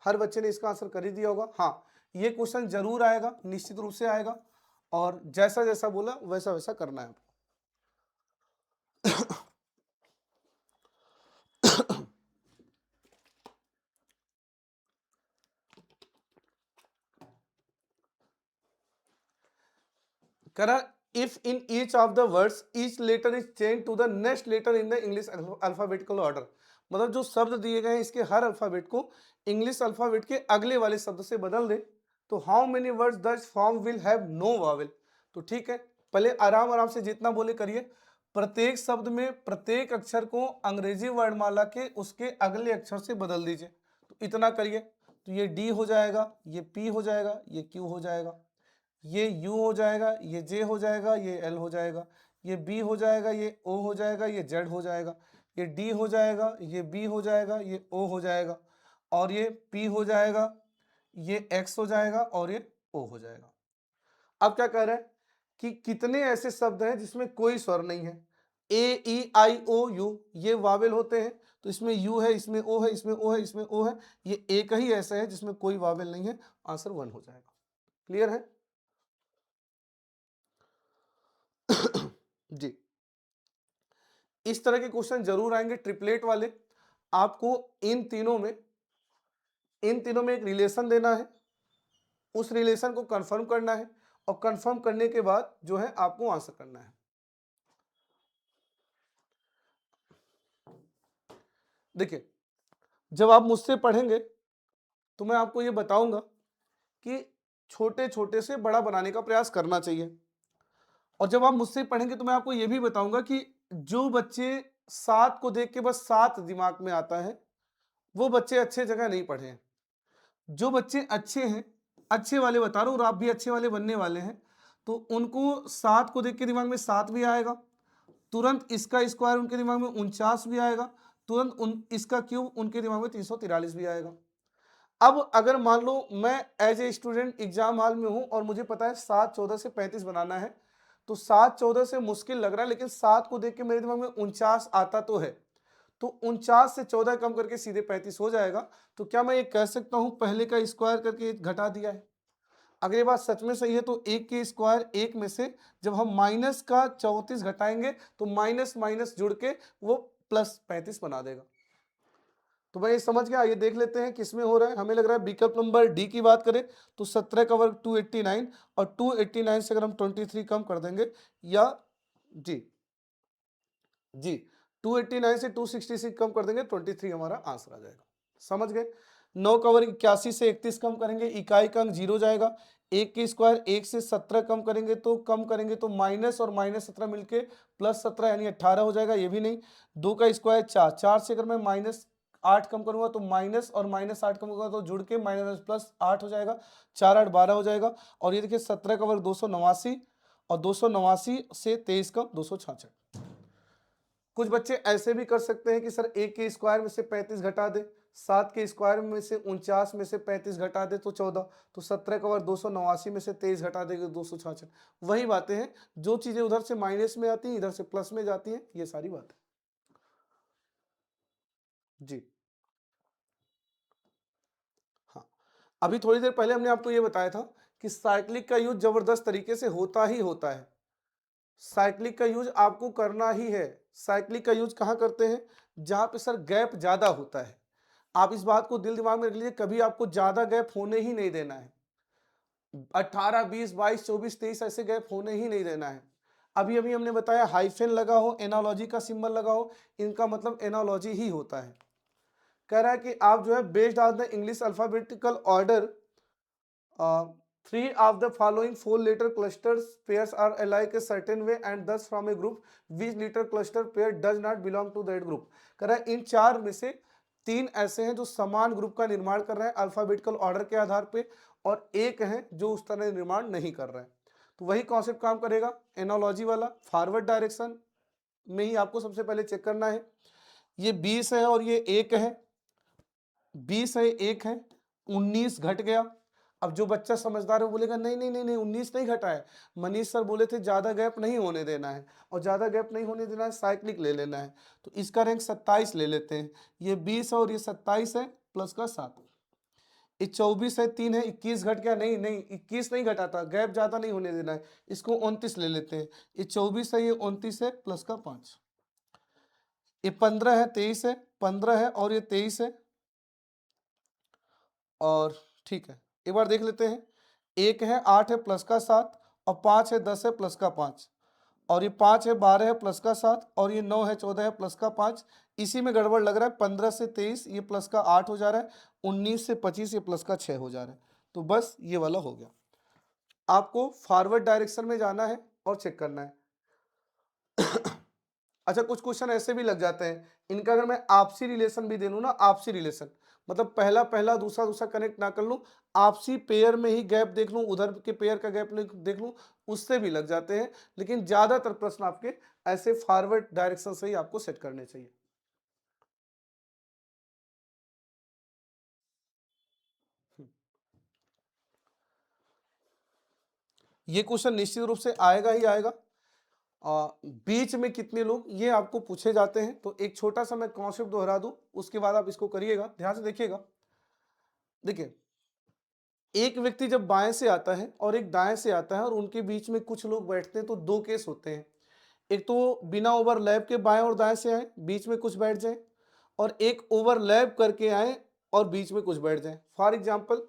Speaker 1: हर बच्चे ने इसका आंसर कर ही दिया होगा। हाँ, ये क्वेश्चन जरूर आएगा, निश्चित रूप से आएगा, और जैसा जैसा बोला वैसा वैसा करना है। करा if in each of the words each letter is changed to the next letter in the English alphabetical order, मतलब जो शब्द दिए गए हैं इसके हर अल्फाबेट को इंग्लिश अल्फाबेट के अगले वाले शब्द से बदल दे, तो how many words thus form will have no vowel. तो ठीक है, पहले आराम आराम से जितना बोले करिए। प्रत्येक शब्द में प्रत्येक अक्षर को अंग्रेजी वर्णमाला के उसके अगले अक्षर से बदल दीजिए। तो इतना करिए, तो ये डी हो जाएगा, ये पी हो जाएगा, ये क्यू हो जाएगा, ये U हो जाएगा, ये J हो जाएगा, ये L हो जाएगा, ये B हो जाएगा, ये O हो जाएगा, ये Z हो जाएगा, ये D हो जाएगा, ये B हो जाएगा, ये O हो जाएगा, और ये P हो जाएगा, ये X हो जाएगा, और ये O हो जाएगा। अब क्या कह रहा है कि कितने ऐसे शब्द हैं जिसमें कोई स्वर नहीं है। A E I O U ये वावेल होते हैं, तो इसमें U है, इसमें O है, इसमें O है, इसमें O है। ये एक ही ऐसा है जिसमें कोई वावेल नहीं है, आंसर 1 हो जाएगा। क्लियर है? जी, इस तरह के क्वेश्चन जरूर आएंगे ट्रिपलेट वाले। आपको इन तीनों में एक रिलेशन देना है, उस रिलेशन को कंफर्म करना है, और कंफर्म करने के बाद जो है आपको आंसर करना है। देखिए, जब आप मुझसे पढ़ेंगे तो मैं आपको ये बताऊंगा कि छोटे छोटे से बड़ा बनाने का प्रयास करना चाहिए, और जब आप मुझसे पढ़ेंगे तो मैं आपको ये भी बताऊंगा कि जो बच्चे 7 को देख के बस 7 दिमाग में आता है, वो बच्चे अच्छे जगह नहीं पढ़े हैं। जो बच्चे अच्छे हैं, अच्छे वाले बता रहा हूँ, और आप भी अच्छे वाले बनने वाले हैं, तो उनको 7 को देख के दिमाग में 7 भी आएगा, तुरंत इसका स्क्वायर उनके दिमाग में 49 भी आएगा, तुरंत इसका क्यूब उनके दिमाग में 343 भी आएगा। अब अगर मान लो मैं as a student exam hall में हूं और मुझे पता है 7 14 से 35 बनाना है, तो 7 14 से मुश्किल लग रहा है, लेकिन 7 को देख के मेरे दिमाग में 49 आता तो है, तो 49 से 14 कम करके सीधे 35 हो जाएगा। तो क्या मैं ये कह सकता हूं पहले का स्क्वायर करके घटा दिया है? अगर ये बात सच में सही है तो एक के स्क्वायर एक में से जब हम माइनस का 34 घटाएंगे तो माइनस माइनस जुड़ के वो प्लस 35 बना देगा। तो भाई ये समझ गया, ये देख लेते हैं किसमें हो रहा है। हमें लग रहा है विकल्प नंबर डी की बात करें तो 17 का वर्ग 289, और 289 से अगर हम 23 कम कर देंगे, या जी जी 289 से 266 कम कर देंगे, 23 हमारा आंसर आ जाएगा। समझ गए? 9 का वर्ग 81 से 31 कम करेंगे, इकाई का अंक 0 जाएगा। एक के स्क्वायर 1 से 17 कम करेंगे तो माइनस और माइनस 17 मिलके प्लस 17 यानी 18 हो जाएगा, ये भी नहीं। 2 का स्क्वायर 4, 4 से अगर मैं माइनस 8 कम करूंगा तो माइनस और माइनस 8 कम होगा तो जुड़ के माइनस प्लस 8 हो जाएगा, 4 8 12 हो जाएगा। और ये देखिए 17 का वर्ग 289, और 289 से 23 कम 266। कुछ बच्चे ऐसे भी कर सकते हैं कि सर एक के स्क्वायर में से 35 घटा दे, 7 के स्क्वायर में से 49 में से 35 घटा दे तो 14, तो 17 का वर्ग 289 में से 23 घटा देगा 266। वही बातें हैं, जो चीजें उधर से माइनस में आती हैं इधर से प्लस में जाती हैं, ये सारी बातें। जी हाँ, अभी थोड़ी देर पहले हमने आपको ये बताया था कि साइक्लिक का यूज जबरदस्त तरीके से होता ही होता है। साइक्लिक का यूज आपको करना ही है। साइक्लिक का यूज कहाँ करते हैं? जहां पे सर गैप ज्यादा होता है। आप इस बात को दिल दिमाग में रख लीजिए, कभी आपको ज्यादा गैप होने ही नहीं देना है। 18 20 22 24 23 ऐसे गैप होने ही नहीं देना है। अभी अभी हमने बताया हाइफेन लगा हो, एनालॉजी का सिंबल लगा हो, इनका मतलब एनालॉजी ही होता है। कह रहा है कि आप जो है based on the English alphabetical order, three of the following four letter clusters pairs are alike a certain way and thus from a group which letter cluster pair does not belong to that group। कह रहा है इन चार में से 3 ऐसे हैं जो समान ग्रुप का निर्माण कर रहे हैं अल्फाबेटिकल ऑर्डर के आधार पे, और एक है जो उस तरह निर्माण नहीं कर रहे हैं। तो वही कॉन्सेप्ट काम करेगा एनालॉजी वाला। फॉरवर्ड डायरेक्शन में ही आपको सबसे पहले चेक करना है, ये 20 है और ये 1 है, 20 है 1 है, 19 घट गया। अब जो बच्चा समझदार है वो बोलेगा नहीं नहीं नहीं नहीं 19 नहीं घटा है, मनीष सर बोले थे ज्यादा गैप नहीं होने देना है, और ज्यादा गैप नहीं होने देना है साइक्लिक ले लेना है, तो इसका रैंक 27 ले लेते हैं। ये 20 है और ये 27 है, प्लस का 7, ये 24 है, 3 है, 21 घट गया, नहीं नहीं 21 नहीं घटाता, गैप ज्यादा नहीं होने देना है, इसको 29 ले लेते हैं। ये 24 है, ये 29 है, प्लस का 5, ये 15 है, 23 है, 15 है और ये 23 है, और ठीक है एक बार देख लेते हैं। 1 है 8 है प्लस का 7, और 5 है 10 है प्लस का 5, और ये 5 है 12 है प्लस का 7, और ये 9 है 14 है प्लस का 5। इसी में गड़बड़ लग रहा है, 15 से 23 ये प्लस का 8 हो जा रहा है, 19 से 25 ये प्लस का 6 हो जा रहा है। तो बस ये वाला हो गया। आपको फॉरवर्ड डायरेक्शन में जाना है और चेक करना है। अच्छा, कुछ क्वेश्चन ऐसे भी लग जाते हैं, इनका अगर मैं आपसी रिलेशन भी दे लूँ ना, आपसी रिलेशन मतलब पहला पहला दूसरा दूसरा कनेक्ट ना कर लूँ, आपसी पेयर में ही गैप देख लूँ, उधर के पेयर का गैप देख लूँ, उससे भी लग जाते हैं। लेकिन ज्यादातर प्रश्न आपके ऐसे फॉरवर्ड डायरेक्शन से ही आपको सेट करने चाहिए। ये क्वेश्चन निश्चित रूप से आएगा ही आएगा। बीच में कितने लोग, ये आपको पूछे जाते हैं। तो एक छोटा सा मैं कॉन्सेप्ट दोहरा दूं, उसके बाद आप इसको करिएगा, ध्यान से देखिएगा। देखिए, एक व्यक्ति जब बाएं से आता है और एक दाएं से आता है और उनके बीच में कुछ लोग बैठते हैं, तो दो केस होते हैं। एक तो बिना ओवरलैप के बाएं और दाएं से आए, बीच में कुछ बैठ जाए, और एक ओवरलैप करके आए और बीच में कुछ बैठ जाए। फॉर एग्जाम्पल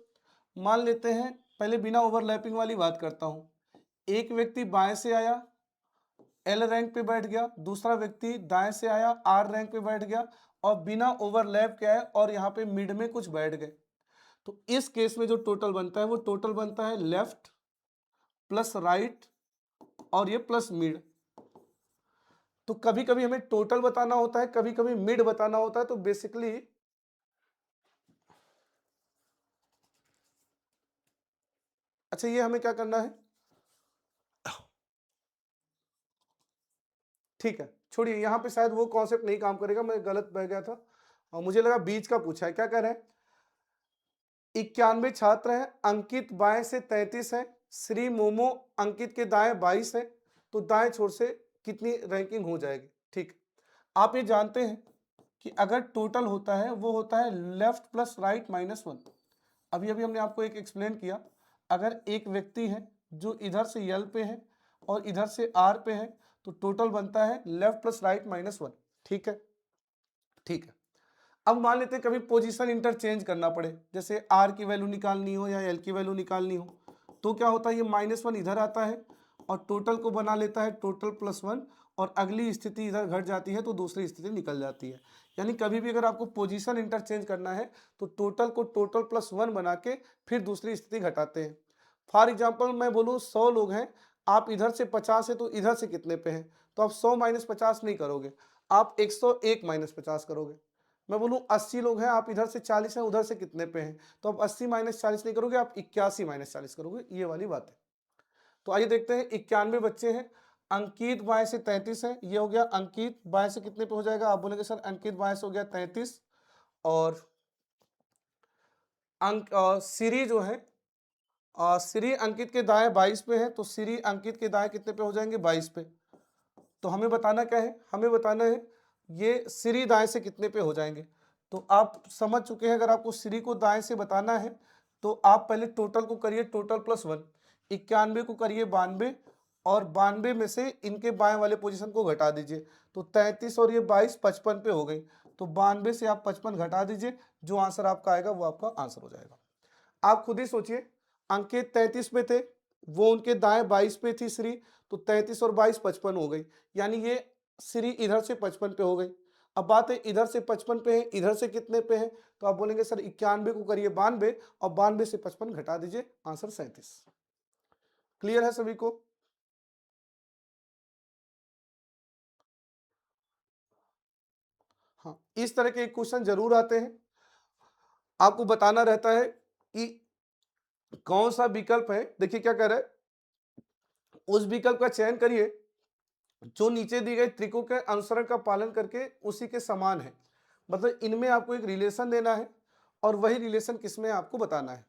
Speaker 1: मान लेते हैं, पहले बिना ओवरलैपिंग वाली बात करता हूं। एक व्यक्ति बाएं से आया, एल रैंक पे बैठ गया, दूसरा व्यक्ति दाएं से आया, आर रैंक पे बैठ गया, और बिना ओवरलैप के आए और यहाँ पे मिड में कुछ बैठ गए। तो इस केस में जो टोटल बनता है वो टोटल बनता है लेफ्ट प्लस राइट और ये प्लस मिड। तो कभी कभी हमें टोटल बताना होता है, कभी कभी मिड बताना होता है। तो बेसिकली अच्छा, ये हमें क्या करना है, ठीक है छोड़िए, यहाँ पे शायद वो कॉन्सेप्ट नहीं काम करेगा, मैं गलत बह गया था और मुझे लगा बीच का पूछा है। क्या कह रहे हैं, 91 छात्र हैं, अंकित बाएं से 33 है, श्री मोमो अंकित के दाएं 22 है, तो दाएं छोर से कितनी रैंकिंग हो जाएगी। ठीक, आप ये जानते हैं कि अगर टोटल होता है वो होता है लेफ्ट प्लस राइट माइनस 1। अभी अभी हमने आपको एक एक्सप्लेन किया, अगर एक व्यक्ति है जो इधर से यल पे है और इधर से आर पे है, तो टोटल बनता है लेफ्ट प्लस राइट माइनस 1। ठीक है, ठीक है। अब मान लेते हैं कभी पोजीशन इंटरचेंज करना पड़े, जैसे आर की वैल्यू निकालनी हो या एल की वैल्यू निकालनी हो, तो क्या होता है, ये -1 इधर आता है और टोटल को बना लेता है टोटल +1, और अगली स्थिति इधर घट जाती है तो दूसरी स्थिति निकल जाती है। यानी कभी भी अगर आपको पोजीशन इंटरचेंज करना है तो टोटल को टोटल +1 बना के फिर दूसरी स्थिति घटाते हैं। फॉर एग्जाम्पल मैं बोलूँ 100 लोग हैं, आप इधर से 50 है तो इधर से कितने पे हैं, तो आप 100 - 50 नहीं करोगे, आप 101 - 50 करोगे। मैं बोलूं 80 लोग हैं, आप इधर से 40 हैं, उधर से कितने पे हैं, तो आप 80 - 40 नहीं करोगे, आप 81 - 40 करोगे। ये वाली बात है। तो आइए देखते हैं, 91 बच्चे हैं, अंकित बाएं से 33 है, ये हो गया अंकित बाएं से कितने पे हो जाएगा, आप बोलेंगे सर अंकित बाएं से हो गया 33, और श्री जो है, श्री अंकित के दाएं 22 पे है, तो श्री अंकित के दाएं कितने पे हो जाएंगे, 22 पे। तो हमें बताना क्या है, हमें बताना है ये श्री दाएं से कितने पे हो जाएंगे। तो आप समझ चुके हैं, अगर आपको श्री को दाएं से बताना है तो आप पहले टोटल को करिए, टोटल +1, 91 को करिए 92, और 92 में से इनके बाएं वाले पोजीशन को घटा दीजिए, तो 33 और ये 22 55 पे हो गई, तो 92 से आप 55 घटा दीजिए, जो आंसर आपका आएगा वो आपका आंसर हो जाएगा। आप खुद ही सोचिए, अंकित 33 पे थे, वो उनके दाएं 22 पे थी श्री, तो 33 और 22 55 हो गई, यानी ये श्री इधर से 55 पे हो गई। अब बात है इधर से 55 पे है, इधर से कितने पे है, तो आप बोलेंगे सर 91 को करिए 92 और 92 से 55 घटा दीजिए, आंसर 37। क्लियर है सभी को। हाँ, इस तरह के क्वेश्चन जरूर आते हैं। आपको बताना रहता है कि कौन सा विकल्प है। देखिए क्या कह रहा है, उस विकल्प का चयन करिए जो नीचे दी गई त्रिकोण के अनुसरण का पालन करके उसी के समान है। मतलब इनमें आपको एक रिलेशन देना है और वही रिलेशन किसमें आपको बताना है।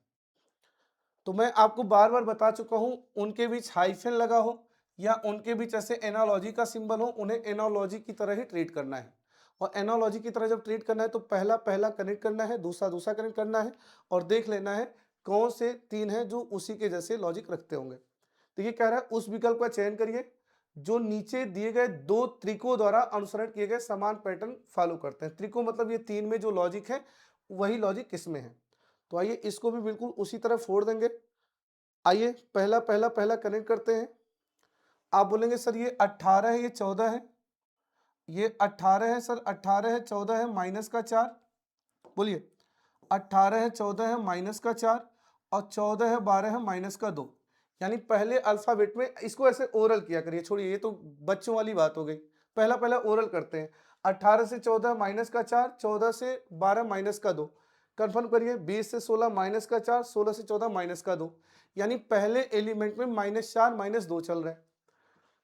Speaker 1: तो मैं आपको बार बार बता चुका हूं, उनके बीच हाइफन लगा हो या उनके बीच ऐसे एनालॉजी का सिंबल हो, उन्हें एनालॉजी की तरह ही ट्रीट करना है। और एनालॉजी की तरह जब ट्रीट करना है तो पहला पहला कनेक्ट करना है, दूसरा दूसरा कनेक्ट करना है और देख लेना है कौन से तीन है जो उसी के जैसे लॉजिक रखते होंगे। देखिए कह रहा है उस विकल्प का चयन करिए जो नीचे दिए गए दो त्रिकों द्वारा अनुसरण किए गए समान पैटर्न फॉलो करते हैं। त्रिकों मतलब ये तीन में जो लॉजिक है वही लॉजिक किसमें है। तो आइए इसको भी बिल्कुल उसी तरह फोड़ देंगे। आइए पहला पहला पहला कनेक्ट करते हैं। आप बोलेंगे सर ये 18 है, ये 14 है। ये 18 है सर, 18 है, 14 है, माइनस का 4। बोलिए 18 है, 14 है, माइनस का 4 और 14 है, 12 है, माइनस का 2। यानी पहले अल्फाबेट में इसको ऐसे ओरल किया करिए। छोड़िए, ये तो बच्चों वाली बात हो गई। पहला पहला ओरल करते हैं। 18 से 14 माइनस का 4, 14 से 12 माइनस का 2। कंफर्म करिए। 20 से 16 माइनस का 4, 16 से 14 माइनस का 2। यानी पहले एलिमेंट में -4 -2 चल रहा है।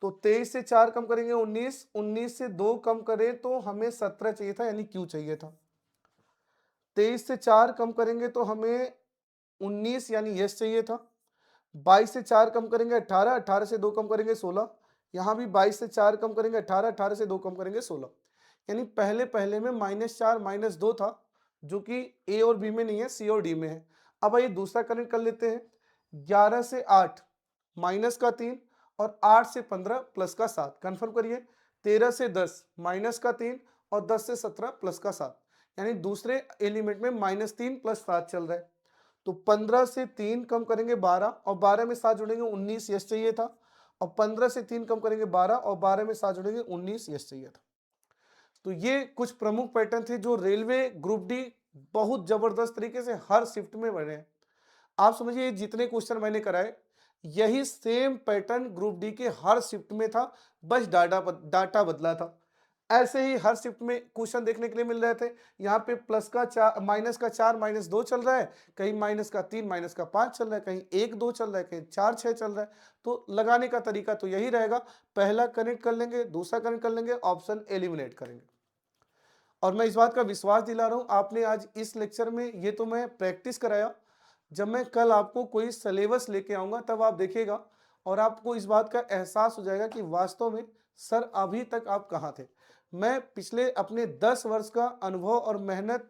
Speaker 1: तो 23 से 4 कम करेंगे 19, 19 से 2 कम करें तो हमें 17 चाहिए था, यानी क्यू चाहिए था। 23 से 4 कम करेंगे तो हमें 19 यानी यस चाहिए था। 22 से 4 कम करेंगे 18, 18 से 2 कम करेंगे 16। यहाँ भी 22 से 4 कम करेंगे 18, 18 से 2 कम करेंगे 16। यानी पहले पहले में -4 -2 था जो कि ए और बी में नहीं है, सी और डी में है। अब आइए दूसरा कनेक्ट कर लेते हैं। 11 से 8 माइनस का 3 और 8 से 15 प्लस का 7। कंफर्म करिए। 13 से 10 माइनस का 3 और 10 से 17 प्लस का 7। यानी दूसरे एलिमेंट में -3 + 7 चल रहा है। तो 15 से 3 कम करेंगे 12 और 12 में 7 जुड़ेंगे 19 यस चाहिए था। और 15 से 3 कम करेंगे 12 और 12 में 7 जुड़ेंगे 19 यस चाहिए था। तो ये कुछ प्रमुख पैटर्न थे जो रेलवे ग्रुप डी बहुत जबरदस्त तरीके से हर शिफ्ट में बने हैं। आप समझिए जितने क्वेश्चन मैंने कराए यही सेम पैटर्न ग्रुप डी के हर शिफ्ट में था, बस डाटा बदला था। ऐसे ही हर शिफ्ट में क्वेश्चन देखने के लिए मिल रहे थे। यहाँ पे प्लस का 4 माइनस का 4 -2 चल रहा है, कहीं माइनस का 3 माइनस का 5 चल रहा है, कहीं 1 2 चल रहा है, कहीं 4 6 चल रहा है। तो लगाने का तरीका तो यही रहेगा, पहला कनेक्ट कर लेंगे, दूसरा कनेक्ट कर लेंगे, ऑप्शन एलिमिनेट करेंगे। और मैं इस बात का विश्वास दिला रहा हूँ आपने आज इस लेक्चर में ये तो मैं प्रैक्टिस कराया। जब मैं कल आपको कोई सिलेबस लेके आऊँगा तब आप देखिएगा और आपको इस बात का एहसास हो जाएगा कि वास्तव में सर अभी तक आप कहाँ थे। मैं पिछले अपने 10 वर्ष का अनुभव और मेहनत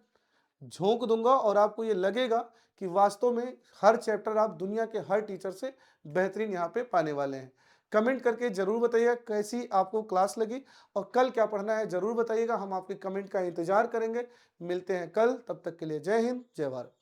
Speaker 1: झोंक दूंगा और आपको ये लगेगा कि वास्तव में हर चैप्टर आप दुनिया के हर टीचर से बेहतरीन यहाँ पे पाने वाले हैं। कमेंट करके जरूर बताइएगा कैसी आपको क्लास लगी और कल क्या पढ़ना है जरूर बताइएगा। हम आपके कमेंट का इंतजार करेंगे। मिलते हैं कल, तब तक के लिए जय हिंद, जय भारत।